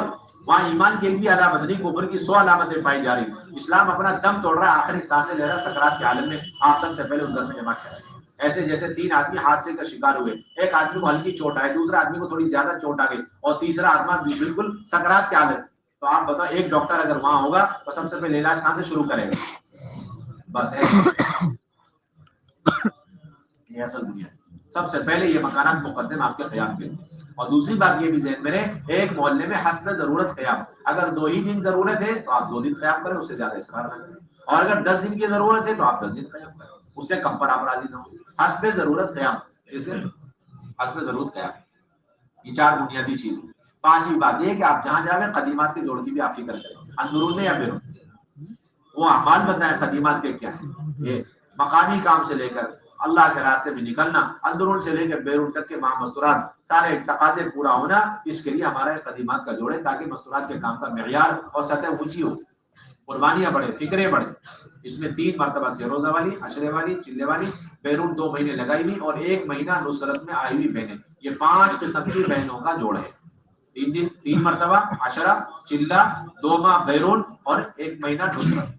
وہاں ایمان کی ایک بھی علامت نہیں، کفر کی 100 علامتیں پائی جا رہی، اسلام اپنا دم توڑ رہا ہے، آخری سانسیں لے رہا ہے سکرات کے عالم میں، آپ سب سے پہلے اس گھر میں جماعت چاہیے۔ ایسے جیسے 3 آدمی حادثے کا شکار ہوئے، ایک آدمی کو ہلکی چوٹ آئے، دوسرا آدمی کو تھوڑی زیادہ چوٹ آ گئی، اور تیسرا آدمی بالکل سکرات کے عالم، تو آپ بتاؤ ایک ڈاکٹر اگر وہاں ہوگا تو سب سے پہلے علاج کہاں سے شروع کرے گا؟ بس یہ اصل دنیا ہے۔ سب سے پہلے یہ مکانات مقدم آپ کے قیام کے، اور دوسری بات یہ بھی ذہن میں رہے، ایک محلے میں حسب ضرورت قیام، اگر 2 ہی دن ضرورت ہے تو آپ 2 دن قیام کریں، اس سے زیادہ اصرار نہ کریں، اور اگر 10 دن کی ضرورت ہے تو آپ 10 دن قیام کریں، اس سے کم پر آپ راضی نہ ہوں۔ حسب ضرورت قیام، جیسے حسب ضرورت قیام، یہ 4 بنیادی چیز۔ 5ویں بات یہ کہ آپ جہاں جاویں قدیمات کے جوڑ کی بھی آپ فکر کریں، اندرون یا بیرون، وہ اعمال بتائیں قدیمات کے کیا ہیں، یہ مقامی کام سے لے کر اللہ کے راستے میں نکلنا، اندرون سے لے کر بیرون تک کے ماہ مستورات سارے تقاضے پورا ہونا، اس کے لیے ہمارا قدیمات کا جوڑ ہے، تاکہ مستورات کے کام کا معیار اور سطح اونچی ہو، قربانیاں بڑھے، فکریں بڑھے۔ اس میں 3 مرتبہ سے روزہ والی، عشرے والی، چلے والی، بیرون 2 مہینے لگائی ہوئی، اور 1 مہینہ نصرت میں آئی ہوئی بہنیں، یہ 5 قسم کی بہنوں کا جوڑ ہے۔ 3 مرتبہ عشرہ، چلہ، 2 ماہ بیرون، اور 1 مہینہ نصرت۔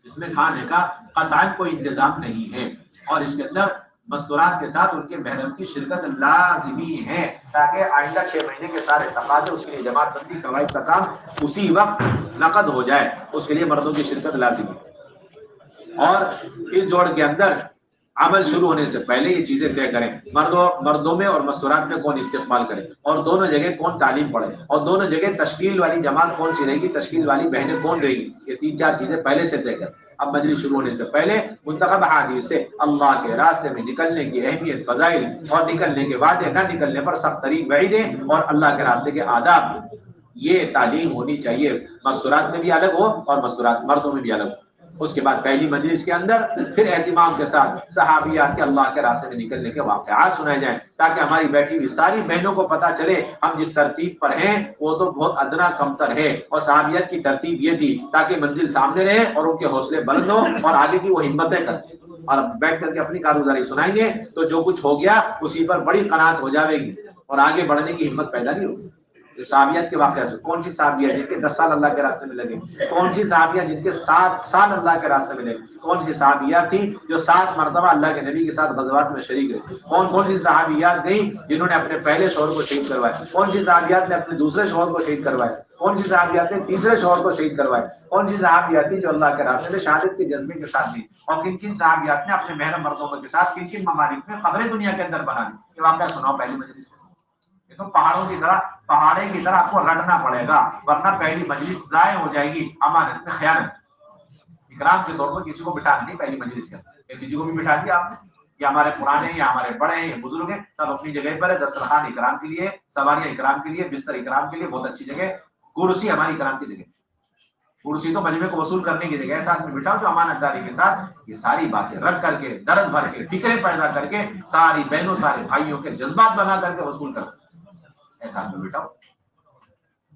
اس میں کھانے کا قطعاً کوئی انتظام نہیں ہے، اور اس کے اندر مستورات کے ساتھ ان کے محرم کی شرکت لازمی ہے، تاکہ آئندہ 6 مہینے کے سارے تقاضے، اس کے لیے جماعت بندی قواعد کا کام اسی وقت نقد ہو جائے، اس کے لیے مردوں کی شرکت لازمی ہے۔ اور اس جوڑ کے اندر عمل شروع ہونے سے پہلے یہ چیزیں طے کریں، مردوں میں اور مستورات میں کون استقبال کرے، اور دونوں جگہ کون تعلیم پڑھے، اور دونوں جگہ تشکیل والی جماعت کون سی رہے گی، تشکیل والی بہنیں کون رہے گی، یہ 3-4 چیزیں پہلے سے طے کریں۔ اب مجلس شروع ہونے سے پہلے منتخب حدیث سے اللہ کے راستے میں نکلنے کی اہمیت، فضائل، اور نکلنے کے وعدے، نہ نکلنے پر سخت ترین وعیدیں، اور اللہ کے راستے کے آداب، یہ تعلیم ہونی چاہیے، مستورات میں بھی الگ ہو اور مستورات مردوں میں بھی الگ ہو۔ اس کے بعد پہلی مجلس کے اندر پھر اہتمام کے ساتھ صحابیات کے اللہ کے راستے میں نکلنے کے واقعات سنائے جائیں، تاکہ ہماری بیٹھی ہوئی ساری بہنوں کو پتہ چلے ہم جس ترتیب پر ہیں وہ تو بہت ادنا کمتر ہے، اور صحابیات کی ترتیب یہ تھی، تاکہ منزل سامنے رہے اور ان کے حوصلے بلند ہو، اور آگے کی وہ ہمتیں کریں، اور بیٹھ کر کے اپنی کارگزاری سنائیں گے تو جو کچھ ہو گیا اسی پر بڑی قناعت ہو جائے گی، اور آگے بڑھنے کی ہمت پیدا نہیں ہوگی۔ صحابیات کے واقعہ سے کون سی صحابیہ جن کے 10 سال اللہ کے راستے میں لگے، کون سی صحابیہ جن کے 7 سال اللہ کے راستے میں لگے، کون سی صحابیات تھی جو 7 مرتبہ اللہ کے نبی کے ساتھ غزوات میں شریک رہے، کون سی صحابیات گئی جنہوں نے اپنے پہلے شوہر کو شہید کروایا، کون سی صحابیات نے اپنے دوسرے شوہر کو شہید کروایا، کون سی صحابیات نے تیسرے شوہر کو شہید کروایا، کون سی صحابیات تھی جو اللہ کے راستے میں شہادت کے جذبے کے ساتھ دی، اور کن کن صحابیات نے اپنے محرم مردوں کے ساتھ کن کن ممالک میں قبریں دنیا کے اندر بنا دی۔ یہ واقعہ سناؤ پہلی مجلس میں، یہ تو پہاڑوں کی طرح، پہاڑے کی طرح آپ کو رٹنا پڑے گا، ورنہ پہلی مجلس ضائع ہو جائے گی، امانت میں خیانت۔ اکرام کے طور پر کسی کو بٹھا نہیں پہلی مجلس کے اندر، کسی کو بھی بٹھا دیا آپ نے، یا ہمارے پرانے ہیں یا ہمارے بڑے ہیں یا بزرگ ہیں، سب اپنی جگہ پر ہے، دسترخوان اکرام کے لیے، سواریاں اکرام کے لیے، بستر اکرام کے لیے، بہت اچھی جگہ، کرسی ہماری اکرام کی جگہ، کرسی تو مجمع کو وصول کرنے کی جگہ ہے، ساتھ میں بٹھاؤ جو امانت داری کے ساتھ یہ ساری باتیں رکھ کر کے، درد بھر کے، فکریں پیدا کر کے، ساری بہنوں سارے بھائیوں کے جذبات بنا کر کے وصول کر سکتے، ایسا میں بٹھاؤ۔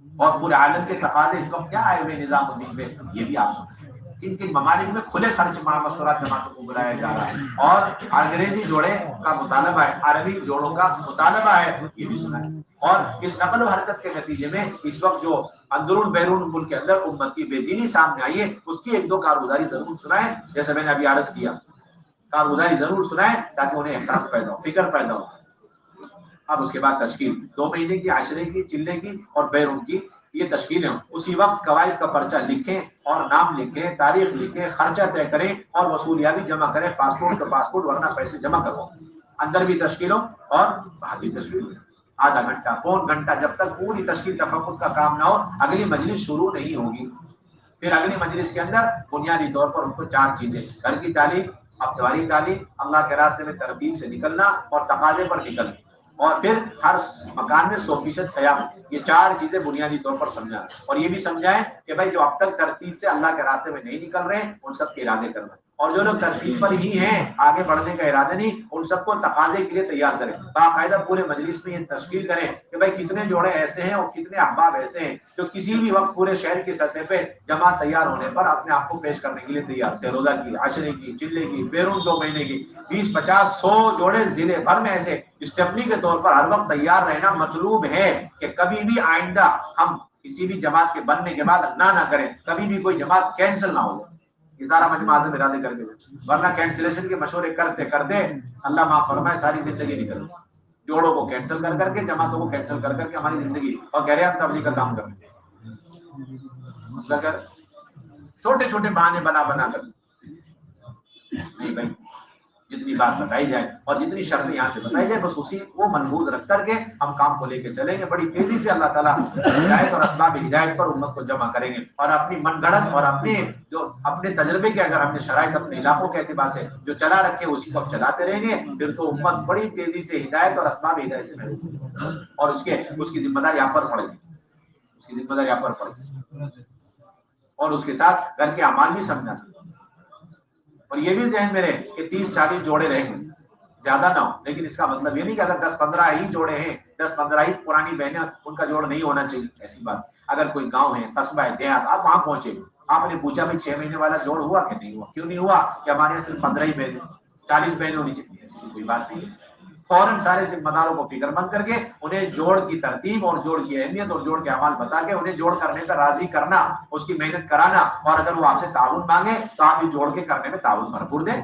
اور پورے عالم کے تقاضے اس وقت کیا آئے ہوئے نظام الدین پہ، یہ بھی آپ سنیں، کن کن ممالک میں کھلے خرچ مستورات جماعتوں کو بلایا جا رہا ہے، اور انگریزی جوڑے کا مطالبہ ہے، عربی جوڑوں کا مطالبہ ہے، یہ بھی سنا ہے۔ اور اس نقل و حرکت کے نتیجے میں اس وقت جو اندرون بیرون ملک کے اندر امت کی بے دینی سامنے آئی ہے، اس کی 1-2 کارگزاری ضرور سنائیں، جیسے میں نے ابھی عرض کیا، کارگزاری ضرور سنائیں تاکہ انہیں احساس پیدا ہو، فکر پیدا ہو۔ اب اس کے بعد تشکیل 2 مہینے کی، عشرے کی، چلے کی اور بیرون کی، یہ تشکیلیں ہوں، اسی وقت قواعد کا پرچہ لکھیں اور نام لکھیں، تاریخ لکھیں، خرچہ طے کریں اور وصولیابی جمع کریں، پاسپورٹ کا پاسپورٹ، ورنہ پیسے جمع کرو، اندر بھی تشکیل ہو اور باہر بھی تشکیل ہو۔ آدھا گھنٹہ، پون گھنٹہ، جب تک پوری تشکیل تفقد کا کام نہ ہو اگلی مجلس شروع نہیں ہوگی۔ پھر اگلی مجلس کے اندر بنیادی طور پر ان کو 4 چیزیں، گھر کی تعلیم، اب تمہاری تعلیم اللہ کے راستے میں ترتیب سے نکلنا اور تقاضے پر نکلنا، اور پھر ہر مکان میں 100% قیام، یہ 4 چیزیں بنیادی طور پر سمجھا، اور یہ بھی سمجھائیں کہ بھائی جو اب تک ترتیب سے اللہ کے راستے میں نہیں نکل رہے ہیں ان سب کے ارادے کرنا، اور جو لوگ ترتیب پر ہی ہیں آگے بڑھنے کا ارادہ نہیں، ان سب کو تقاضے کے لیے تیار کریں، باقاعدہ پورے مجلس میں یہ تشکیل کریں کہ بھائی کتنے جوڑے ایسے ہیں اور کتنے احباب ایسے ہیں جو کسی بھی وقت پورے شہر کی سطح پہ جماعت تیار ہونے پر اپنے آپ کو پیش کرنے کے لیے تیار، سے روزہ کی، عشرے کی، چلے کی، بیرون 2 مہینے کی، 20 50 100 جوڑے ضلع بھر میں ایسے اسٹیپنی کے طور پر ہر وقت تیار رہنا مطلوب ہے کہ کبھی بھی آئندہ ہم کسی بھی جماعت کے بننے کے بعد نہ کریں، کبھی بھی کوئی جماعت کینسل نہ ہو، یہ سارا مجمع اعظم ارادے کر کے، ورنہ کینسلیشن کے مشورے کرتے کرتے اللہ معاف فرمائے ساری زندگی نکل، جوڑوں کو کینسل کر کے، جماعتوں کو کینسل کر کے ہماری زندگی، اور کہہ رہے ہیں ہم تبلیغ کا کام کریں، مطلب چھوٹے چھوٹے بہانے بنا کر، نہیں بھائی جتنی بات بتائی جائے اور جتنی شرطیں یہاں سے بتائی جائے بس اسی کو ملحوظ رکھ کر کے ہم کام کو لے کے چلیں گے، بڑی تیزی سے اللہ تعالیٰ ہدایت اور اسباب ہدایت پر امت کو جمع کریں گے، اور اپنی من گھڑت اور اپنے تجربے کے اگر ہم نے شرائط اپنے علاقوں کے اعتبار سے جو چلا رکھے اسی کو ہم چلاتے رہیں گے، پھر تو امت بڑی تیزی سے ہدایت اور اسباب ہدایت سے محروم، اور اس کی ذمہ داری آپ پر پڑے گی، اس کی ذمہ داری آپ پر پڑے گی، اور اس کے ساتھ گھر کے اعمال بھی سمجھنا، اور یہ بھی ذہن میں رہے کہ 30 40 جوڑے رہیں گے، زیادہ نہ ہو، لیکن اس کا مطلب یہ نہیں کہ اگر 10 15 ہی جوڑے ہیں، 10 15 ہی پرانی بہنیں، ان کا جوڑ نہیں ہونا چاہیے، ایسی بات، اگر کوئی گاؤں ہے، قصبہ ہے، دیہات، آپ وہاں پہنچے، آپ نے پوچھا بھی 6 مہینے والا جوڑ ہوا کہ نہیں ہوا، کیوں نہیں ہوا کہ ہمارے یہاں صرف 15 ہی بہنیں، 40 بہنیں ہونی چاہیے، ایسی کوئی بات نہیں ہے، فوراً سارے ذمہ داروں کو فکر مند کر کے انہیں جوڑ کی ترتیب اور جوڑ کی اہمیت اور جوڑ کے اعمال بتا کے انہیں جوڑ کرنے پر راضی کرنا، اس کی محنت کرانا، اور اگر وہ آپ سے تعاون مانگے تو آپ بھی جوڑ کے کرنے میں تعاون بھرپور دیں،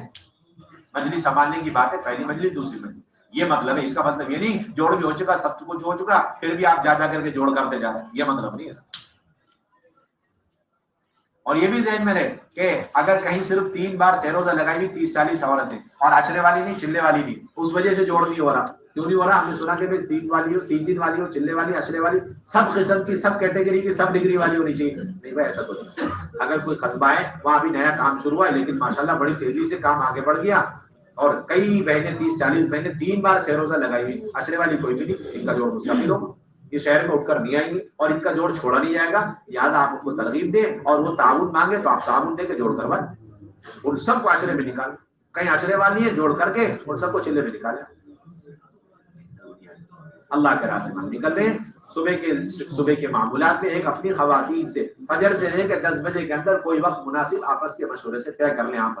مجلس سنبھالنے کی بات ہے، پہلی مجلس دوسری مجلس، یہ مطلب ہے، اس کا مطلب یہ نہیں جوڑ بھی ہو چکا، سب کچھ ہو چکا، پھر بھی آپ جا کر کے جوڑ کرتے جا رہے ہیں، یہ مطلب نہیں ہے، اور یہ بھی ذہن میں رہے کہ اگر کہیں صرف 3 بار سہروزہ لگائی ہوئی 30 40 عورتیں، اور عشرے والی نہیں، چلے والی نہیں، اس وجہ سے جوڑ نہیں ہو رہا، کیوں نہیں ہو رہا؟ ہم نے سنا کہ 3 والی ہو، 3 3 والی ہو، چلے والی، عشرے والی، سب قسم کی، سب کیٹیگری کی، سب ڈگری والی ہونی چاہیے، نہیں بھائی ایسا کچھ، اگر کوئی قصبہ ہے وہاں بھی نیا کام شروع ہوا ہے، لیکن ماشاءاللہ بڑی تیزی سے کام آگے بڑھ گیا، اور کئی بہنیں 30 40 بہنیں 3 بار سہروزہ لگائی ہوئی، عشرے والی کوئی بھی نہیں، ان کا جوڑ مستقل ہو، یہ شہر میں اٹھ کر نہیں آئیں گے اور ان کا جوڑ چھوڑا نہیں جائے گا، یاد آپ ان کو ترغیب دیں، اور وہ تعاون مانگے تو آپ تعاون دے کے جوڑ کروائیں، ان سب کو عشرے میں نکالیں، کہیں عشرے والی ہے جوڑ کر کے ان سب کو چلے میں نکالیں، اللہ کے راستے میں نکل رہے ہیں، صبح کے معمولات میں ایک اپنی خواتین سے فجر سے لے کے 10 بجے کے اندر کوئی وقت مناسب آپس کے مشورے سے طے کر لیں، آپ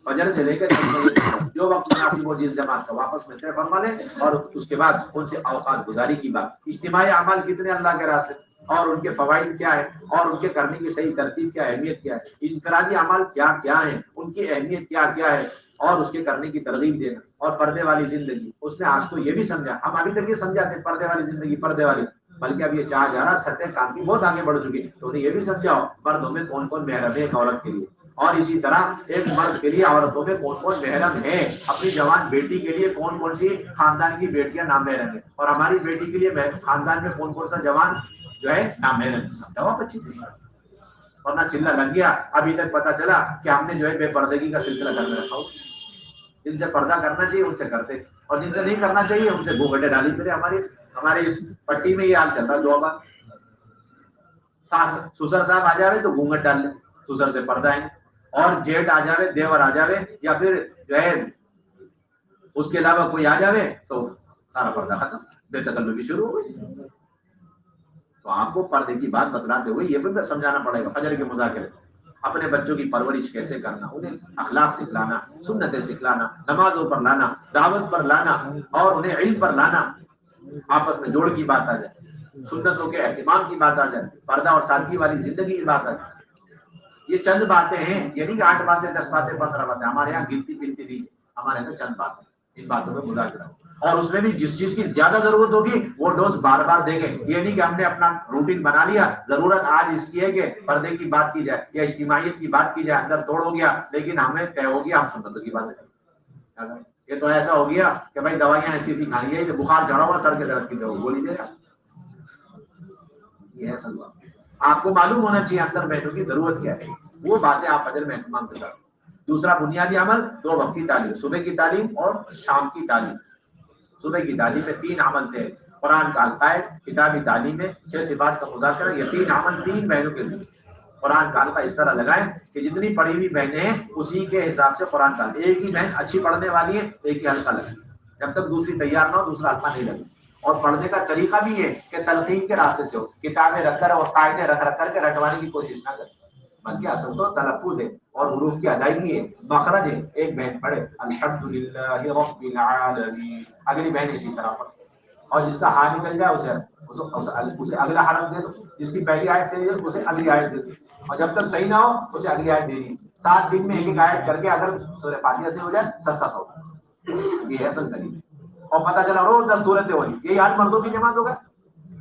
فجر سے لے کے 10 بجے جو وقت مناسب ہو جس جماعت کا واپس میں طے فرما لیں، اور اس کے بعد ان سے اوقات گزاری کی بات، اجتماعی اعمال کتنے اللہ کے راستے، اور ان کے فوائد کیا ہے، اور ان کے کرنے کی صحیح ترتیب کیا ہے، اہمیت کیا ہے، انفرادی اعمال کیا کیا ہیں، ان کی اہمیت کیا کیا ہے، اور اس کے کرنے کی ترغیب دینا، اور پردے والی زندگی، اس نے آج تو یہ بھی سمجھا، ہم ابھی تک یہ سمجھاتے ہیں پردے والی زندگی پردے والی، بلکہ اب یہ چاہ جا رہا سطح کام کی بہت آگے بڑھ چکی، تو انہیں یہ بھی سمجھاؤ مردوں میں کون کون محرم ہے ایک عورت کے لیے، اور اسی طرح ایک مرد کے لیے عورتوں میں کون کون محرم ہے، اپنی جوان بیٹی کے لیے کون کون سی خاندان کی بیٹیاں نامحرم ہے، اور ہماری بیٹی کے لیے خاندان میں کون کون سا جوان جو ہے نامحرم، سمجھاؤ آپ اچھی طریقے، ورنہ چلا لگ گیا، ابھی تک پتا چلا کہ ہم نے جو ہے بے پردگی کا سلسلہ گھر میں رکھا ہو، جن سے پردہ کرنا چاہیے ان سے کرتے، اور جن سے نہیں کرنا چاہیے ان سے گھونگھٹے ڈالی پھر، ہمارے اس پٹی میں یہ حال چل رہا ہے، 2 بار سسر صاحب آ جاوے تو گھونگھٹ ڈال لیں، سسر سے پردہ ہے، اور جیٹ آ جاوے، دیور آ جاوے، یا پھر جو ہے اس کے علاوہ کوئی آ جاوے تو سارا پردہ ختم، بے تکلفی شروع ہو گئی، تو آپ کو پردے کی بات بتلاتے ہوئے یہ بھی سمجھانا پڑے گا، فجر کے مذاکرے، اپنے بچوں کی پرورش کیسے کرنا، انہیں اخلاق سکھلانا، سنتیں سکھلانا، نمازوں پر لانا، دعوت پر لانا، اور انہیں علم پر لانا، آپس میں جوڑ کی بات آ جائے، سنتوں کے اہتمام کی بات آ جائے، پردہ اور سادگی والی زندگی کی بات آ جائے، یہ چند باتیں ہیں، یہ نہیں کہ 8 باتیں 10 باتیں 15 باتیں، ہمارے یہاں گنتی پنتی نہیں، ہمارے یہاں چند باتیں، ان باتوں میں مذاکرہ، اور اس میں بھی جس چیز کی زیادہ ضرورت ہوگی وہ ڈوز بار بار دیں گے، یہ نہیں کہ ہم نے اپنا روٹین بنا لیا، ضرورت آج اس کی ہے کہ پردے کی بات کی جائے یا اجتماعیت کی بات کی جائے، اندر توڑ ہو گیا، لیکن ہمیں طے ہو گیا ہم سنتوں کی باتیں کریں، یہ تو ایسا ہو گیا کہ بھائی دوائیاں ایسی ایسی کھانی ہے، بخار چڑھا ہوا سر کے درد کی دوا گولی دے رہا، یہ ایسا ہوا، آپ کو معلوم ہونا چاہیے اندر بہنوں کی ضرورت کیا ہے، وہ باتیں آپ فجر میں اہتمام کے ساتھ، دوسرا بنیادی عمل 2 وقت کی تعلیم، صبح کی تعلیم اور شام کی تعلیم۔ صبح کی تعلیم میں 3 عمل تھے، قرآن کا القاعد، کتابی تعلیم میں 6 صفات کا مذاکرہ، یہ 3 عمل 3 بہنوں کے ذمہ۔ قرآن کا حلقہ اس طرح لگائیں کہ جتنی پڑھی ہوئی بہنیں ہیں اسی کے حساب سے قرآن کا، ایک ہی بہن اچھی پڑھنے والی ہے ایک ہی حلقہ لگے، جب تک دوسری تیار نہ ہو دوسرا حلقہ نہیں لگے۔ اور پڑھنے کا طریقہ بھی ہے کہ تلقین کے راستے سے ہو، کتابیں رکھ کر اور قاعدے رکھ کر کے رٹوانے کی کوشش نہ کریں، بلکہ اصل تو تلفظ ہے اور حروف کی ادائیگی ہے، مخرج ہے۔ ایک بہن پڑھے الحمدللہ رب العالمین، اگلی بہن اسی طرح پڑھے، اور جس کا ہاتھ نکل جائے اسے اگلا حرف دے دو، جس کی پہلی آیت صحیح ہے اسے اگلی آیت دے دو، اور جب تک صحیح نہ ہو اسے اگلی آیت دینی۔ 7 دن میں ایک آیت کر کے اگر سورہ فاتحہ سے ہو جائے سستا سو، یہ ہے اصل طریقہ۔ اور پتہ چلا روز 10 سورتیں ہو رہی، یہی آج مردوں کی جماعت ہوگا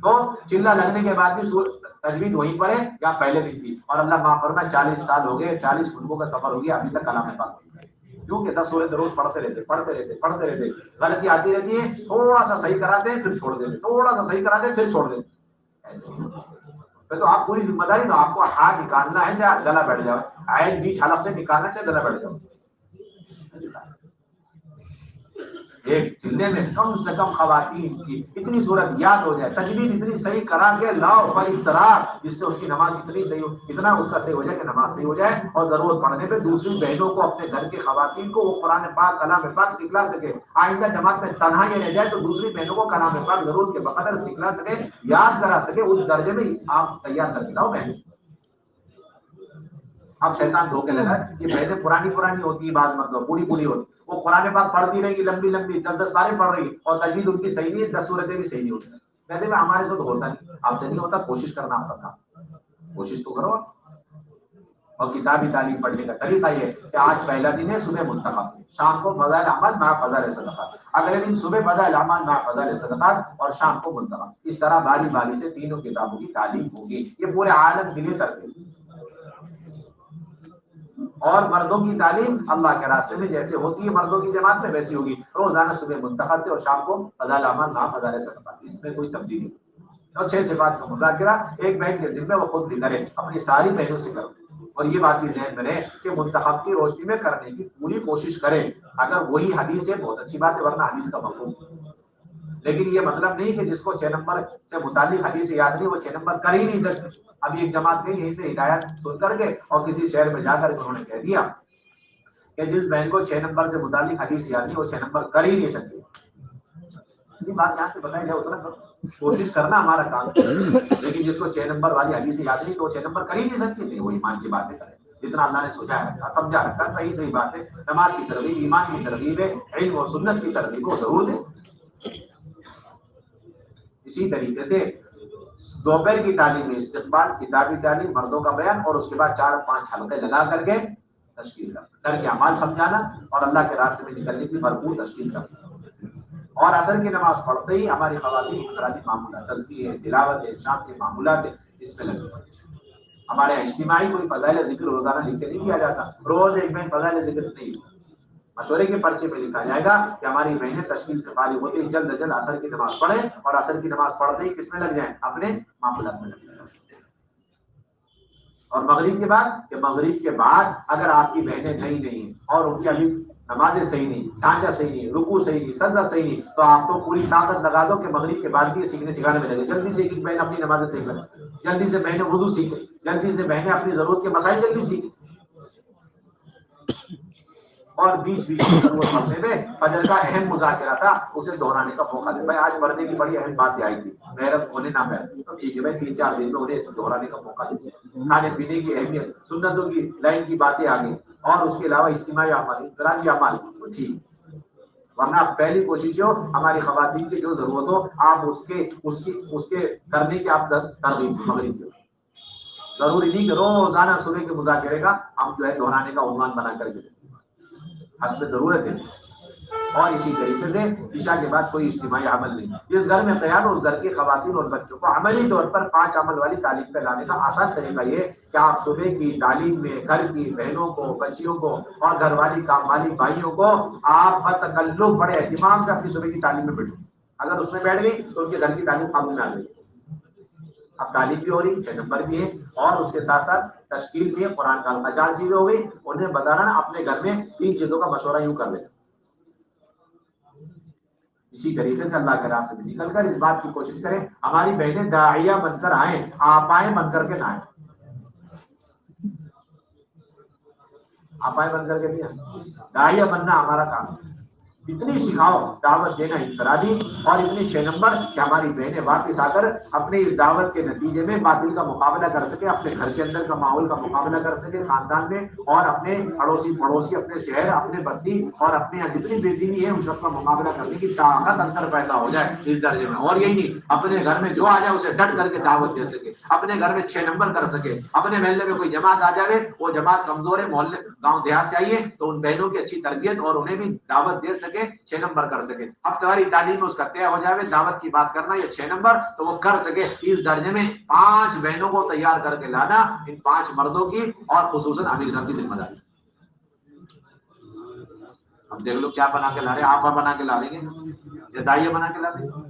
تو چلا لگنے کے بعد بھی تجوید وہیں پر ہے یا پہلے دن تھی، اور اللہ معاف فرمائے 40 سال ہو گئے، 40 خطبوں کا سفر ہو گیا، ابھی تک کلام پاک کیونکہ 10 سورتیں روز پڑھتے رہتے، غلطی آتی رہتی ہے، تھوڑا سا صحیح کراتے ہیں پھر چھوڑ دیتے، تھوڑا سا صحیح کراتے ہیں پھر چھوڑ دیتے، ایسے تو آپ پوری ذمہ داری تو آپ کو ہاتھ نکالنا ہے چاہے گلا بیٹھ جاؤ، عین بیچ حلق سے نکالنا چاہے گلا بیٹھ جاؤ۔ ایک جلدے میں کم سے کم خواتین کی اتنی صورت یاد ہو جائے، تجوید اتنی صحیح کرا کے لاؤ فاصرار، جس سے اس کی نماز اتنی صحیح ہو، اتنا اس کا صحیح ہو جائے کہ نماز صحیح ہو جائے، اور ضرورت پڑنے پہ دوسری بہنوں کو، اپنے گھر کی خواتین کو وہ قرآن پاک کلام پاک سکھلا سکے۔ آئندہ جماعت میں تنہا یہ رہ جائے تو دوسری بہنوں کو کلام پاک ضرورت کے بقدر سکھلا سکے، یاد کرا سکے، اس درجے میں آپ تیار کر کے لاؤ بہن۔ اب شیطان دھوکے لگا، یہ بہنیں پرانی ہوتی ہے، بعض مردوں بوڑھی ہوتی، وہ قرآن پاک پڑھتی رہے گی لمبی 10 پارے پڑھ رہی اور تجوید ان کی صحیح نہیں ہے، 10 صورتیں بھی صحیح نہیں ہوتی۔ کہتے ہیں ہمارے سے تو ہوتا نہیں، آپ سے نہیں ہوتا، کوشش کرنا آپ کا، کوشش تو کرو۔ اور کتابی تعلیم پڑھنے کا طریقہ یہ ہے کہ آج پہلا دن ہے صبح منتخب، شام کو فضائل اعمال مع فضائل صدقات، اگلے دن صبح فضائل اعمال مع فضائل صدقات، اور شام کو منتخب۔ اس طرح باری سے تینوں کتابوں کی تعلیم ہوگی، یہ پورے عالم کے لیے ترتیب۔ اور مردوں کی تعلیم اللہ کے راستے میں جیسے ہوتی ہے مردوں کی جماعت میں ویسی ہوگی، روزانہ صبح منتخب سے اور شام کو فضائل اعمال مع فضائل صدقات، اس میں کوئی تبدیلی نہیں۔ اور 6 صفات کا مذاکرہ ایک بہن کے ذمہ وہ خود بھی کرے، اپنی ساری بہنوں سے کرے، اور یہ بات بھی ذہن میں رہے کہ منتخب کی روشنی میں کرنے کی پوری کوشش کرے۔ اگر وہی حدیث ہے بہت اچھی بات ہے، ورنہ حدیث کا مفہوم، لیکن یہ مطلب نہیں کہ جس کو 6 نمبر سے متعلق حدیث یاد نہیں وہ 6 نمبر کر ہی نہیں سکتے۔ اب ایک جماعت گئی یہیں سے ہدایت سن کر کے اور کسی شہر میں جا کر انہوں نے کہہ دیا کہ جس بہن کو 6 نمبر سے متعلق حدیث یاد نہیں وہ 6 نمبر کر ہی نہیں سکتی۔ یہ بات یہاں سے بتائی جائے اتنا کوشش کرنا ہمارا کام ہے، لیکن جس کو 6 نمبر والی حدیث یاد نہیں تو وہ 6 نمبر کر ہی نہیں سکتی، نہیں وہ ایمان کی باتیں کرے جتنا اللہ نے سمجھا رکھا، صحیح بات ہے، نماز کی ترغیب ایمان کی ترغیب ہے، علم و سنت کی ترغیب کو ضرور دے۔ اسی طریقے سے دوپہر کی تعلیم میں استقبال، کتابی تعلیم، مردوں کا بیان، اور اس کے بعد 4-5 حلقے لگا کر کے تشکیل کر کے اعمال سمجھانا اور اللہ کے راستے میں نکلنے کی بھرپور تشکیل کرنا۔ اور عصر کی نماز پڑھتے ہی ہماری خواتین انفرادی معمولات، تسبیح ہے، تلاوت ہے، شام کے معمولات ہے، اس میں لگے پڑے۔ ہمارے اجتماعی کوئی فضائل ذکر روزانہ لکھ کے نہیں کیا جاتا، روز ایک بہن فضائل ذکر نہیں، مشورے کے پرچے میں لکھا جائے گا کہ ہماری بہنیں تشکیل سے فارغ ہوتے ہی جلد عصر کی نماز پڑھیں، اور عصر کی نماز پڑھتے ہی کس میں لگ جائیں، اپنے معمولات میں لگ جائیں۔ اور مغرب کے بعد اگر آپ کی بہنیں نہیں اور ان کی ابھی نمازیں صحیح نہیں، ڈھانچہ صحیح نہیں، رکوع صحیح نہیں، سجدہ صحیح نہیں، تو آپ تو پوری طاقت لگا دو کہ مغرب کے بعد بھی سیکھنے سکھانے میں لگے، جلدی سے ایک بہن اپنی نمازیں سیکھ لیں، جلدی سے بہنیں وضو سیکھیں، جلدی سے بہنیں اپنی ضرورت کے مسائل جلدی سیکھیں، اور بیچ میں ضرورت پڑنے میں فجر کا اہم مذاکرہ تھا اسے دہرانے کا موقع دے۔ بھائی آج پڑھنے کی بڑی اہم باتیں آئی تھی، محرم ہونے نہ محرم، تو ٹھیک ہے بھائی 3-4 دن میں انہیں اس کو دہرانے کا موقع دے۔ کھانے پینے کی اہمیت، سنتوں کی لائن کی باتیں آ گئی، اور اس کے علاوہ اجتماعی اعمال، انفرادی اعمال، تو ٹھیک، ورنہ پہلی کوشش ہو ہماری خواتین کی جو ضرورت ہو آپ اس کے کرنے کی آپ ترغیب مغرب دو۔ ضروری نہیں کہ روزانہ صبح کے مذاکرے کا ہم جو ہے دہرانے کا عنوان بنا کر کے حسب ضرورت ہے۔ اور اسی طریقے سے عشاء کے بعد کوئی اجتماعی عمل نہیں، جس گھر میں قیام ہو اس گھر کی خواتین اور بچوں کو عملی طور پر 5 عمل والی تعلیم پہ لانے کا آسان طریقہ یہ کہ آپ صبح کی تعلیم میں گھر کی بہنوں کو، بچیوں کو اور گھر والی کام والی بھائیوں کو آپ بتکلف بڑے اہتمام سے اپنی صبح کی تعلیم میں بیٹھیں۔ اگر اس میں بیٹھ گئی تو ان کے گھر کی تعلیم قابو میں آ گئی، اب تعلیم بھی ہو رہی، 6 نمبر بھی ہے، اور اس کے ساتھ ساتھ تشکیل بھی ہے، قرآن کا 4 چیزیں ہو گئی. انہیں بتانا نا اپنے گھر میں 3 چیزوں کا مشورہ یوں کر لیں. اسی طریقے سے اللہ کے راستے میں نکل کر اس بات کی کوشش کریں ہماری بہنیں داعیہ بن کر آئیں، آپائیں بن کر کے نہ آئیں. آپائیں بن کر کے نہیں آئیں، داعیہ بننا ہمارا کام ہے. اتنی سکھاؤ، دعوت دینا انفرادی، اور اتنی 6 نمبر کہ ہماری بہنیں واپس آ کر اپنے اس دعوت کے نتیجے میں باطل کا مقابلہ کر سکے، اپنے گھر کے اندر کا ماحول کا مقابلہ کر سکے، خاندان میں، اور اپنے اڑوسی پڑوسی، اپنے شہر، اپنے بستی اور اپنے جتنی بے دینی ہے ان سب کا مقابلہ کرنے کی طاقت اندر پیدا ہو جائے اس درجے میں. اور یہی نہیں، اپنے گھر میں جو آ جائے اسے ڈٹ کر کے دعوت دے سکے، اپنے گھر میں 6 نمبر کر سکے. اپنے محلے میں کوئی جماعت آ جائے، وہ جماعت کمزور ہے، محلے گاؤں دیہات سے آئیے تو ان بہنوں کی اچھی تربیت اور انہیں بھی دعوت دے سکے، 6 نمبر کر سکے. ہفتہ واری تعلیم اس کا طے ہو جائے، دعوت کی بات کرنا یہ 6 نمبر تو وہ کر سکے. اس درجے میں 5 بہنوں کو تیار کر کے لانا ان 5 مردوں کی اور خصوصاً امیر صاحب کی ذمہ داری. اب دیکھ لو کیا بنا کے لا رہے، آپ بنا کے لا لیں گے یا دائیہ بنا کے لا لیں گے.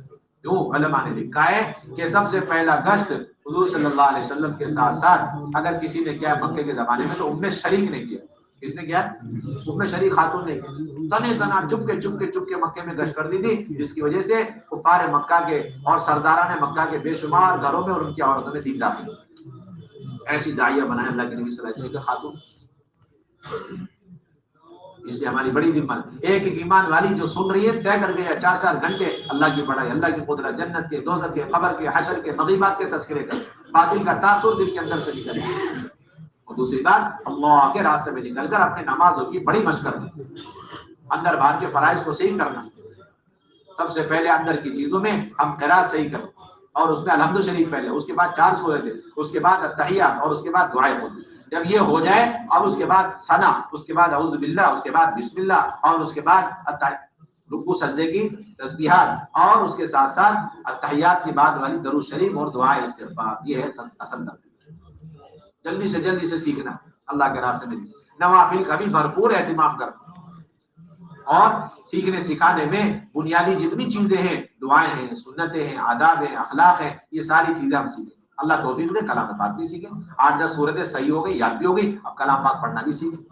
کیوں؟ علماء نے لکھا ہے کہ سب سے پہلا گشت حضور صلی اللہ علیہ وسلم کے ساتھ ساتھ اگر کسی نے کیا مکے کے زمانے میں تو ام شریک نے کیا. کس نے کیا؟ ام شریک خاتون نے کیا. تنے تنا چپ کے مکے میں گشت کر دی تھی، جس کی وجہ سے کفار مکہ کے اور سرداران مکہ کے بے شمار گھروں میں اور ان کی عورتوں میں دین داخل. ایسی داعیہ بنائے اللہ کے نبی صلی اللہ علیہ وسلم کے خاتون. اس لیے ہماری بڑی ذمت، ایک ایمان والی جو سن رہی ہے طے کر گیا 4 گھنٹے اللہ کی پڑھائی، اللہ کی قدرت، جنت کے، دوزخ کے، قبر کے، حشر کے، مغیبات کے تذکرے کر، باطل کا تاثر دل کے اندر سے نکل. اور دوسری بات، اللہ کے راستے میں نکل کر اپنے نمازوں کی بڑی مشق کرنا، اندر باہر کے فرائض کو صحیح کرنا. سب سے پہلے اندر کی چیزوں میں ہم قرات صحیح کریں، اور اس میں الحمد شریف پہلے، اس کے بعد 4 سورتیں، اس کے بعد التحیات، اور اس کے بعد دعائیں ہوتی. جب یہ ہو جائے اب اس کے بعد ثنا، اس کے بعد اعوذ باللہ، اس کے بعد بسم اللہ، اور اس کے بعد رکوع سجدے کی تسبیحات، اور اس کے ساتھ ساتھ التحیات کی بعد والی درود شریف اور دعائے استغفار. یہ ہے اصل ترتیب. جلدی سے سیکھنا اللہ کے راستے میں، نوافل کا بھی بھرپور اہتمام کرنا، اور سیکھنے سکھانے میں بنیادی جتنی چیزیں ہیں، دعائیں ہیں، سنتیں ہیں، آداب ہیں، اخلاق ہیں، یہ ساری چیزیں ہم سیکھیں. اللہ توفیق دے، کلام پاک بھی سیکھیں. 8-10 سورتیں صحیح ہو گئی، یاد بھی ہو گئی، اب کلام پاک پڑھنا بھی سیکھیں.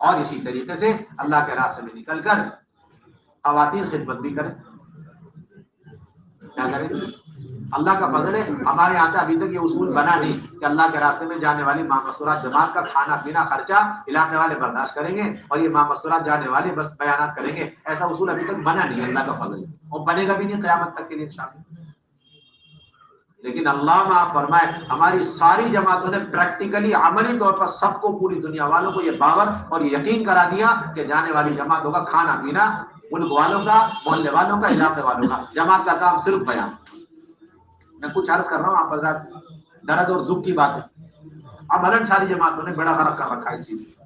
اور اسی طریقے سے اللہ کے راستے میں نکل کر خواتین خدمت بھی کریں. کیا کریں؟ اللہ کا فضل ہے ہمارے یہاں سے ابھی تک یہ اصول بنا نہیں کہ اللہ کے راستے میں جانے والی ماں مستورات جماعت کا کھانا پینا خرچہ علاقے والے برداشت کریں گے، اور یہ ماں مستورات جانے والے بس بیانات کریں گے. ایسا اصول ابھی تک بنا نہیں ہے، اللہ کا فضل ہے، اور بنے گا بھی نہیں قیامت تک کے لیے انشاءاللہ. لیکن اللہ معاف فرمائے ہماری ساری جماعتوں نے پریکٹیکلی عملی طور پر سب کو، پوری دنیا والوں کو یہ باور اور یہ یقین کرا دیا کہ جانے والی جماعتوں کا کھانا پینا ملک والوں کا، محلے والوں کا، علاقے والوں کا. جماعت کا کام صرف بیان. میں کچھ عرض کر رہا ہوں آپ حضرات سے، درد اور دکھ کی بات ہے. اب الگ ساری جماعتوں نے بڑا غرق کر رکھا ہے اس چیز سے.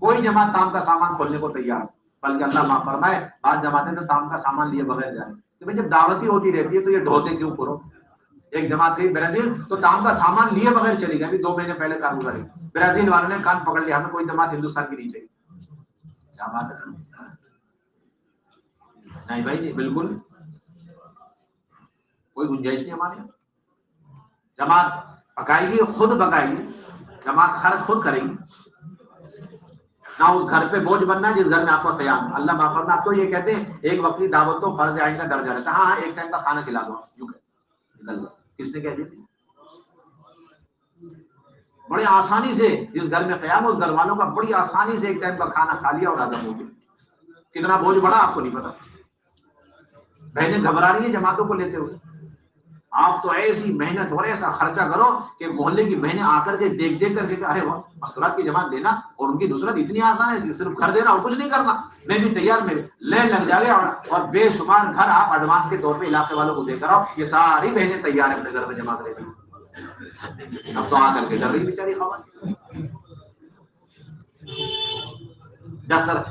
کوئی جماعت تام کا سامان کھولنے کو تیار، بلکہ اللہ معاف فرمائے بعض جماعتیں تو تام کا سامان لیے بغیر جا رہے. جب دعوتی ہوتی رہتی ہے تو یہ ڈھوتے کیوں کرو. ایک جماعت گئی برازیل تو تام کا سامان لیے بغیر چلی گئی. ابھی 2 مہینے پہلے کارگزاری برازیل والوں نے کان پکڑ لیا، ہمیں کوئی جماعت ہندوستان کی نہیں چاہیے. کیا بات ہے؟ نہیں بھائی جی، بالکل کوئی گنجائش نہیں ہمارے یہاں. جماعت پکائے گی، خود پکائے گی، جماعت خرچ خود کرے گی. نہ اس گھر پہ بوجھ بننا جس گھر میں آپ کا قیام. اللہ معاف کرنا، آپ تو یہ کہتے ہیں ایک وقتی دعوت تو فرض عین کا درجہ رہتا ہے. ہاں ایک ٹائم کا کھانا کھلا دو، یوں کہ کس نے کہہ دیا؟ بڑے آسانی سے جس گھر میں قیام اس گھر والوں کا بڑی آسانی سے ایک ٹائم کا کھانا کھا لیا اور ہضم ہو گیا. کتنا بوجھ بڑا آپ کو نہیں پتا. بہنیں گھبرا رہی ہیں جماعتوں کو لیتے ہوئے. آپ تو ایسی محنت اور ایسا خرچہ کرو کہ محلے کی بہنیں آ کر کے دیکھ کر کے ارے واہ مستورات کی جماعت دینا، اور ان کی نصرت اتنی آسان ہے صرف گھر دینا اور کچھ نہیں کرنا. میں بھی تیار، میں لے لگ جائے اور بے شمار گھر آپ ایڈوانس کے طور پہ علاقے والوں کو دے کر آؤ. یہ ساری بہنیں تیار ہیں اپنے گھر میں جماعت رہتی. اب تو آ کر کے ڈر رہی بیچاری خواتین.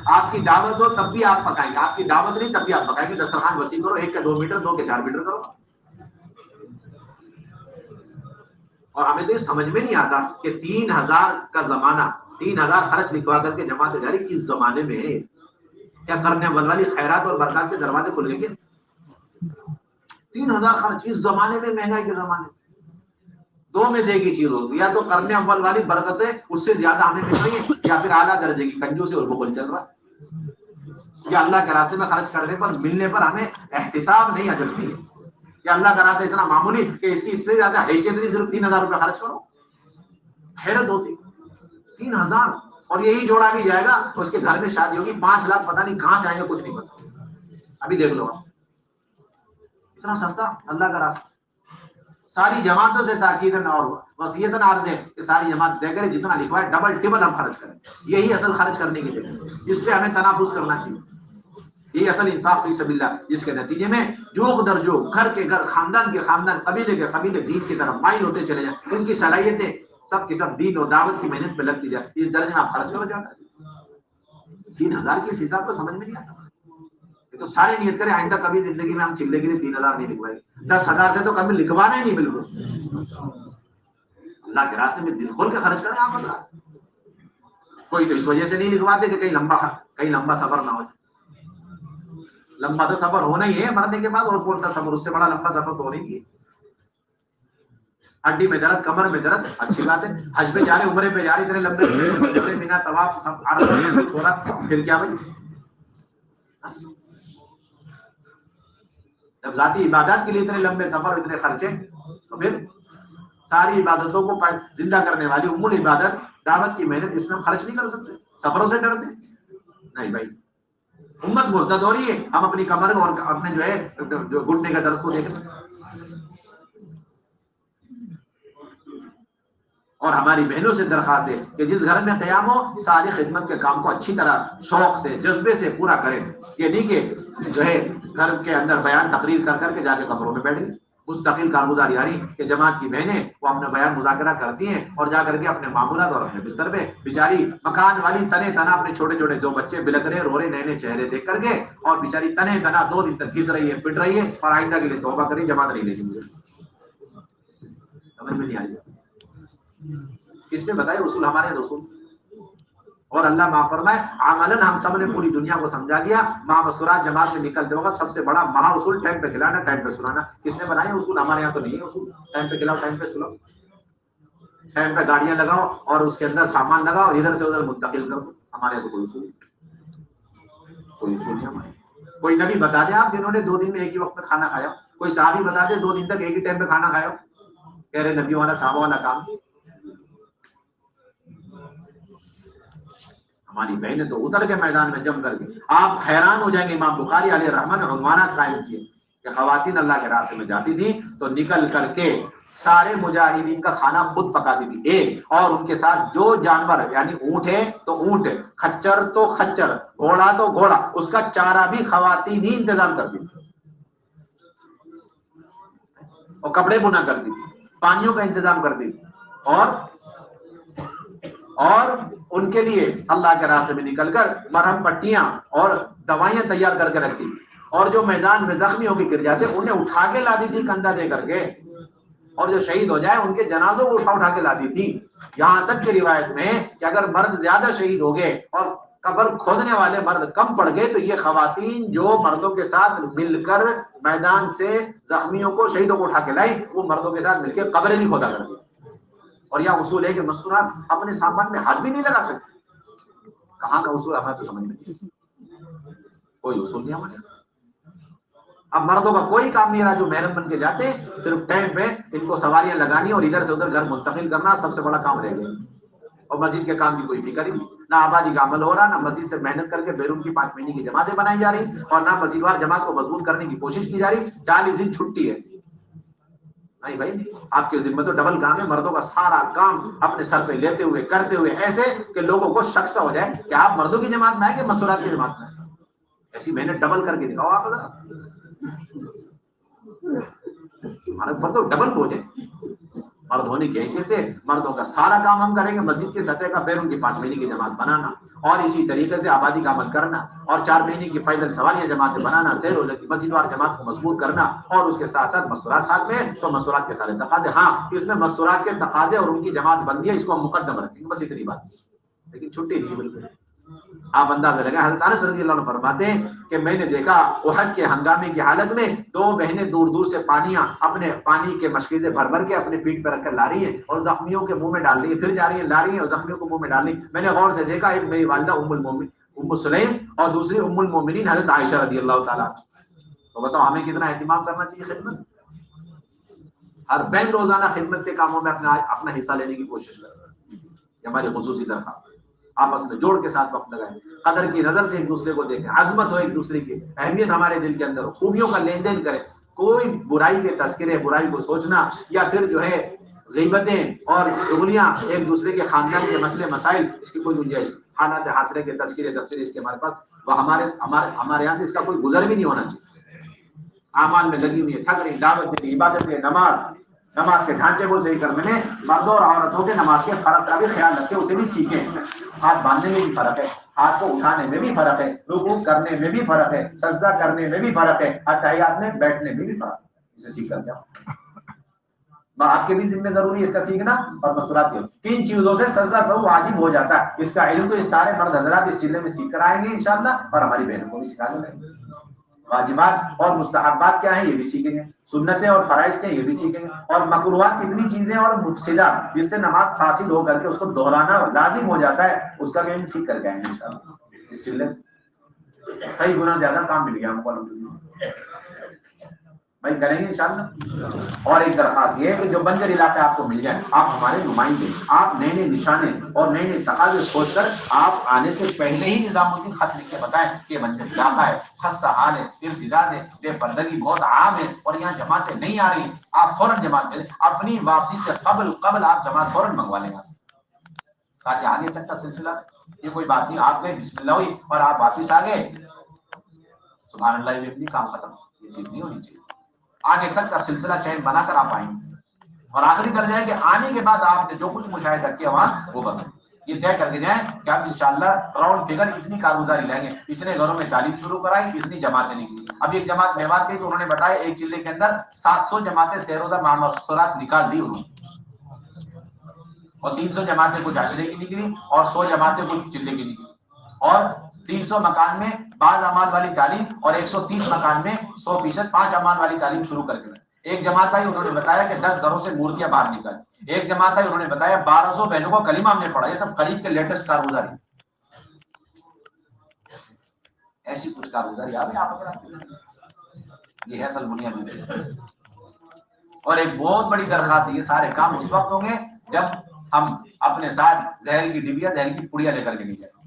آپ کی دعوت ہو تب بھی آپ پکائیں گے، آپ کی دعوت نہیں تب بھی آپ پکائیں گے. دسترخوان وسیع کرو، 1 کے 2 میٹر، 2 کے 4 میٹر کرو. اور ہمیں تو یہ سمجھ میں نہیں آتا کہ 3000 کا زمانہ، 3000 خرچ لکھوا کر کے جماعت جاری کس زمانے میں ہے؟ کیا کرنے والی خیرات اور برکات کے دروازے کھل گئے؟ 3000 خرچ اس زمانے میں، مہنگائی کے زمانے میں. دو میں سے ایک ہی چیز ہوتی ہے، یا تو کرنے اول والی برکتیں اس سے زیادہ ہمیں مل رہی ہیں، یا پھر اعلیٰ درجے کی کنجوسی اور بخل چل رہا ہے. یا اللہ کے راستے میں خرچ کرنے پر، ملنے پر ہمیں احتساب نہیں، اجر نہیں ہے. یا اللہ کا راستہ اتنا معمولی کہ اس کی اس سے زیادہ حیثیت نہیں، صرف 3000 روپے خرچ کرو. حیرت ہوتی. 3000 اور یہی جوڑا بھی جائے گا اس کے گھر میں شادی ہوگی، 5 لاکھ پتہ نہیں کہاں سے آئیں گے، کچھ نہیں پتا. ابھی دیکھ لو اتنا سستا اللہ کا راستہ. ساری جماعتوں سے تاکیدن اور وصیتاً عرض ہے کہ ساری جماعت دے کرے، جتنا لکھوا ہے ڈبل ٹبل ہم خرچ کریں. یہی اصل خرچ کرنے کی جگہ، جس پہ ہمیں تنافس کرنا چاہیے. یہی اصل انفاق فی سبیل اللہ، جس کے نتیجے میں جوق در جوق، گھر کے گھر، خاندان کے خاندان، قبیلے کے قبیلے دین کی طرف مائل ہوتے چلے جائیں. ان کی صلاحیتیں سب کی سب دین اور دعوت کی محنت پہ لگتی جائے. اس درجے میں آپ خرچ کرو جا کر. 3000 کے اس حساب کو سمجھ میں نہیں آتا. یہ تو سارے نیت کریں آئندہ کبھی زندگی میں ہم چلے کے لیے 3000 نہیں لکھوائیں گے. 10,000 سے تو کبھی لکھوانا ہی نہیں بالکل. اللہ کے راستے میں دل کھول کے خرچ کریں آپ حضرات. کوئی تو اس وجہ سے نہیں لکھواتے کہ کہیں لمبا سفر نہ ہو. لمبا تو سفر ہونا ہی ہے مرنے کے بعد، اور کون سا سفر، اس سے بڑا لمبا سفر تو ہونا ہی ہے. ہڈی میں درد، کمر میں درد، اچھی بات ہے. حج پہ جا رہے، عمرے پہ جا رہے، اتنے لمبے بنا طواف سب عرب چھوڑا، پھر کیا بھائی؟ جب ذاتی عبادات کے لیے اتنے لمبے سفر، اتنے خرچے، تو پھر ساری عبادتوں کو زندہ کرنے والی ام العبادت دعوت کی محنت، اس میں ہم خرچ نہیں کر سکتے؟ سفروں سے ڈرتے نہیں بھائی. امت مرتد ہو رہی ہے، ہم اپنی کمر اور اپنے جو ہے جو گھٹنے کا درد کو دیکھ رہے ہیں. اور ہماری بہنوں سے درخواست ہے کہ جس گھر میں قیام ہو، ساری خدمت کے کام کو اچھی طرح شوق سے، جذبے سے پورا کریں. یہ نہیں کہ جو ہے گھر کے اندر بیان تقریر کر کر کے جا کے کمروں میں بیٹھ گئے. مستقل کارگزاری آ رہی کہ جماعت کی بہنیں وہ اپنا بیان مذاکرہ کرتی ہیں اور جا کر کے اپنے معمولات اور اپنے بستر پہ بیچاری مکان والی تنے تنا اپنے چھوٹے چھوٹے 2 بچے بلک رہے، رو رہے، نئے نئے چہرے دیکھ کر کے، اور بیچاری تنے تنا 2 دن تک گھس رہی ہے، پٹ رہی ہے، اور آئندہ کے لیے توبہ کری، جماعت نہیں لے گی. مجھے سمجھ میں نہیں آ رہی. کس نے بتایا اصول؟ ہمارے رسول. اور اللہ معاف فرمائے، عملاً ہم سب نے پوری دنیا کو سمجھا دیا. ماسورات جماعت میں نکلتے وقت سب سے بڑا مہا اصول ٹائم پہ کھلانا، ٹائم پہ سلانا. کس نے بنایا اصول؟ ہمارے یہاں تو نہیں ہے اصول. ٹائم پہ کھلاؤ، ٹائم پہ سلاؤ، ٹائم پہ گاڑیاں لگاؤ اور اس کے اندر سامان لگاؤ اور ادھر سے ادھر منتقل کرو. ہمارے یہاں تو کوئی اصول نہیں ہمارے. کوئی نبی بتا دے آپ جنہوں نے 2 دن میں ایک ہی وقت میں کھانا کھایا؟ کوئی صحابی بتا دے 2 دن تک ایک ہی ٹائم پہ کھانا کھایا؟ کہہ رہے نبیوں والا صحابہ والا کام. ہماری بہنیں تو اتر کے میدان میں جم کر کے، آپ حیران ہو جائیں گے. امام بخاری علیہ رحمۃ نے عنوانات قائم کیے کہ خواتین اللہ کے راستے میں جاتی تھی تو نکل کر کے سارے مجاہدین کا کھانا خود پکاتی تھی ایک، اور ان کے ساتھ جو جانور، یعنی اونٹ ہے تو اونٹ، خچر تو خچر، گھوڑا تو گھوڑا، اس کا چارہ بھی خواتین ہی انتظام کرتی تھی، اور کپڑے بنا کرتی تھی، پانیوں کا انتظام کرتی تھی، اور ان کے لیے اللہ کے راستے میں نکل کر مرہم پٹیاں اور دوائیاں تیار کر کے رکھتی، اور جو میدان میں زخمی ہو کے گر جاتے انہیں اٹھا کے لاتی تھی کندھا دے کر کے، اور جو شہید ہو جائے ان کے جنازوں کو اٹھا کے لاتی تھی. یہاں تک کہ روایت میں کہ اگر مرد زیادہ شہید ہو گئے اور قبر کھودنے والے مرد کم پڑ گئے تو یہ خواتین جو مردوں کے ساتھ مل کر میدان سے زخمیوں کو، شہیدوں کو اٹھا کے لائی، وہ مردوں کے ساتھ مل کے قبریں بھی کھودا کرتی. اور یہ اصول ہے کہ مستورات اپنے سامان میں ہاتھ بھی نہیں لگا سکتے. کہاں کا اصول؟ ہمیں تو سمجھ میں کوئی اصول نہیں ہمارے. اب مردوں کا کوئی کام نہیں رہا، جو محرم بن کے جاتے صرف ٹائم پہ ان کو سواریاں لگانی اور ادھر سے ادھر گھر منتقل کرنا سب سے بڑا کام رہ گیا. اور مسجد کے کام کی کوئی فکر ہی نہیں، نہ آبادی کا عمل ہو رہا، نہ مسجد سے محنت کر کے بیرون کی 5 مہینے کی جماعتیں بنائی جا رہی، اور نہ مسجد وار جماعت کو مضبوط کرنے کی کوشش کی جا رہی. 40 دن چھٹی ہے. نہیں بھائی، آپ کی ذمہ تو ڈبل کام ہے. مردوں کا سارا کام اپنے سر پہ لیتے ہوئے کرتے ہوئے ایسے کہ لوگوں کو شک سا ہو جائے کہ آپ مردوں کی جماعت میں آئے کہ مسورات کی جماعت میں آئے. ایسی محنت ڈبل کر کے دکھاؤ آپ. ہمارے اوپر تو ڈبل بوجھ ہے. مرد ہونے کی حیثیت سے مردوں کا سارا کام ہم کریں گے، مسجد کی سطح کا بیرون کی 5 مہینے کی جماعت بنانا، اور اسی طریقے سے آبادی کا عمل کرنا، اور 4 مہینے کی پیدل سواریاں جماعتیں بنانا، سیر و کی مسجد وار جماعت کو مضبوط کرنا، اور اس کے ساتھ ساتھ مستورات ساتھ میں. تو مستورات کے سارے تقاضے، ہاں اس میں مستورات کے تقاضے اور ان کی جماعت بندی ہے، اس کو ہم مقدم رکھیں گے، بس اتنی بات. لیکن چھٹی نہیں بالکل. آپ اندازہ لگائیں، حضرت انس رضی اللہ عنہ فرماتے ہیں کہ میں نے دیکھا احد کے ہنگامے کی حالت میں دو بہنیں دور دور سے اپنے پانی کے مشکیزیں بھر بھر کے اپنے پیٹ پہ رکھ کر لا رہی ہیں اور زخمیوں کے منہ میں ڈال رہی ہیں، پھر جا رہی ہیں لا رہی ہیں اور زخمیوں کو منہ میں ڈال رہی ہیں. میں نے غور سے دیکھا ایک میری والدہ ام سلیم اور دوسری ام المومنین حضرت عائشہ رضی اللہ تعالیٰ. تو بتاؤ ہمیں کتنا اہتمام کرنا چاہیے خدمت. ہر بہن روزانہ خدمت کے کاموں میں اپنا حصہ لینے کی کوشش کرے. یہ ہماری خصوصی درخواست. آپس میں جوڑ کے ساتھ وقت لگائیں، قدر کی نظر سے ایک دوسرے کو دیکھیں، عظمت ہو ایک دوسرے کی، اہمیت ہمارے دل کے اندر ہو، خوبیوں کا لین دین کریں. کوئی برائی کے تذکرے، برائی کو سوچنا یا پھر جو ہے غیبتیں اور چغلیاں، ایک دوسرے کے خاندان کے مسئلے مسائل، اس کی کوئی گنجائش نہیں. حالات حاصلے کے تذکرے تبصرے اس کے ہمارے پاس، وہ ہمارے یہاں سے اس کا کوئی گزر بھی نہیں ہونا چاہیے. اعمال میں لگی ہوئی ہے، تھک رہی، دعوت دینی، عبادت ہے، نماز کے ڈھانچے کو صحیح کرنے میں مردوں اور عورتوں کے نماز کے فرق کا بھی خیال رکھیں، اسے بھی سیکھیں. ہاتھ باندھنے میں بھی فرق ہے، ہاتھ کو اٹھانے میں بھی فرق ہے، رکوع کرنے میں بھی فرق ہے، سجدہ کرنے میں بھی فرق ہے، اتحیات میں بیٹھنے میں بھی فرق ہے. اسے سیکھ کر جاؤ. آپ کے بھی ذمہ ضروری ہے اس کا سیکھنا اور مصروفات. 3 چیزوں سے سجدہ سہو واجب ہو جاتا ہے. اس کا علم تو اس سارے مرد حضرات اس چلے میں سیکھ کر آئیں گے انشاءاللہ، اور ہماری بہنوں کو بھی سکھا دیں گے. واجبات اور مستحبات کیا ہیں یہ بھی سیکھیں گے، سنتیں اور فرائض کیا یہ بھی سیکھیں گے، اور مکروہات کتنی چیزیں اور مفسدات جس سے نماز فاسد ہو کر کے اس کو دہرانا لازم ہو جاتا ہے، اس کا بھی ہم سیکھ کر کے آئیں گے انشاءاللہ. اس چلے کئی گنا زیادہ کام مل گیا ہم کو بھائی، کریں گے انشاءاللہ. اور ایک درخواست یہ ہے کہ جو بنجر علاقے آپ کو مل جائے، آپ ہمارے نمائندے، آپ نئے نئے نشانے اور نئے نئے تقاضے سوچ کر آپ آنے سے پہلے ہی نظام الدین خط لکھ کے بتائیں کہ بنجر علاقہ ہے، خستہ حال ہے، ارتداد ہے، بے پردگی بہت عام ہے اور یہاں جماعتیں نہیں آ رہی ہیں. آپ فوراً جماعت میں اپنی واپسی سے قبل آپ جماعت فوراً منگوا لیں گے تاکہ آگے تک کا سلسلہ. یہ کوئی بات نہیں، آپ گئے بسم اللہ ہوئی اور آپ واپس آ گئے سبحان اللہ یہ کام ختم. یہ چیز نہیں ہونی چاہیے. آگے تک کا سلسلہ چین بنا کر آپ آئیں گے. اور آخری درجہ ہے کہ آنے کے بعد آپ نے جو کچھ مشاہدہ کیا وہاں وہ بتائیں. یہ طے کر کے جائیں کہ آپ انشاءاللہ راؤنڈ فگر اتنی کارگزاری لیں گے، اتنے گھروں میں تعلیم شروع کرائی، اتنی جماعتیں نکلی. اب ایک جماعت میوات کی تو انہوں نے بتایا ایک چلے کے اندر 700 جماعتیں سیروزہ معمرات نکال دی انہوں نے، اور 300 جماعتیں کچھ عشرے کی نکلی اور 100 جماعتیں کچھ چلے کی نکلی، اور 300 مکان میں بعض اعمال والی تعلیم اور 130 مکان میں 100% 5 اعمال والی تعلیم شروع کر کے. ایک جماعت آئی انہوں نے بتایا کہ 10 گھروں سے مورتیاں باہر نکالی. ایک جماعت آئی انہوں نے بتایا 1200 بہنوں کو کلمہ ہم نے پڑھا. یہ سب قریب کے لیٹسٹ کارگزاری. ایسی کچھ کارگزاری یہ ہے اصل بنیاد. اور ایک بہت بڑی درخواست ہے، یہ سارے کام اس وقت ہوں گے جب ہم اپنے ساتھ زہر کی ڈبیا زہر کی پڑیا لے کر کے نہیں جائیں.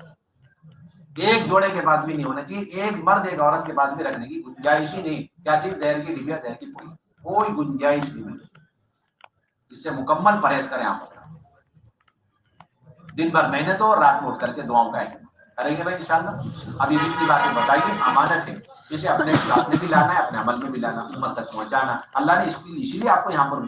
ایک جوڑے کے پاس بھی نہیں ہونا چاہیے، ایک مرد ایک عورت کے پاس بھی رکھنے کی گنجائش ہی نہیں. کیا چیز؟ زہر کی ڈبیا زہر کی پڑیا، کوئی گنجائش نہیں. اس سے مکمل پرہیز کریں. آپ دن بھر محنت ہو اور رات میں اٹھ کر کے دعاؤں کا اہتمام کریں گے بھائی انشاءاللہ. ابھی کی باتیں بتائیے، امانت ہے، اسے اپنے ساتھ میں بھی لانا ہے، اپنے عمل میں بھی لانا، امت تک پہنچانا. اللہ نے اسی لیے آپ کو یہاں پر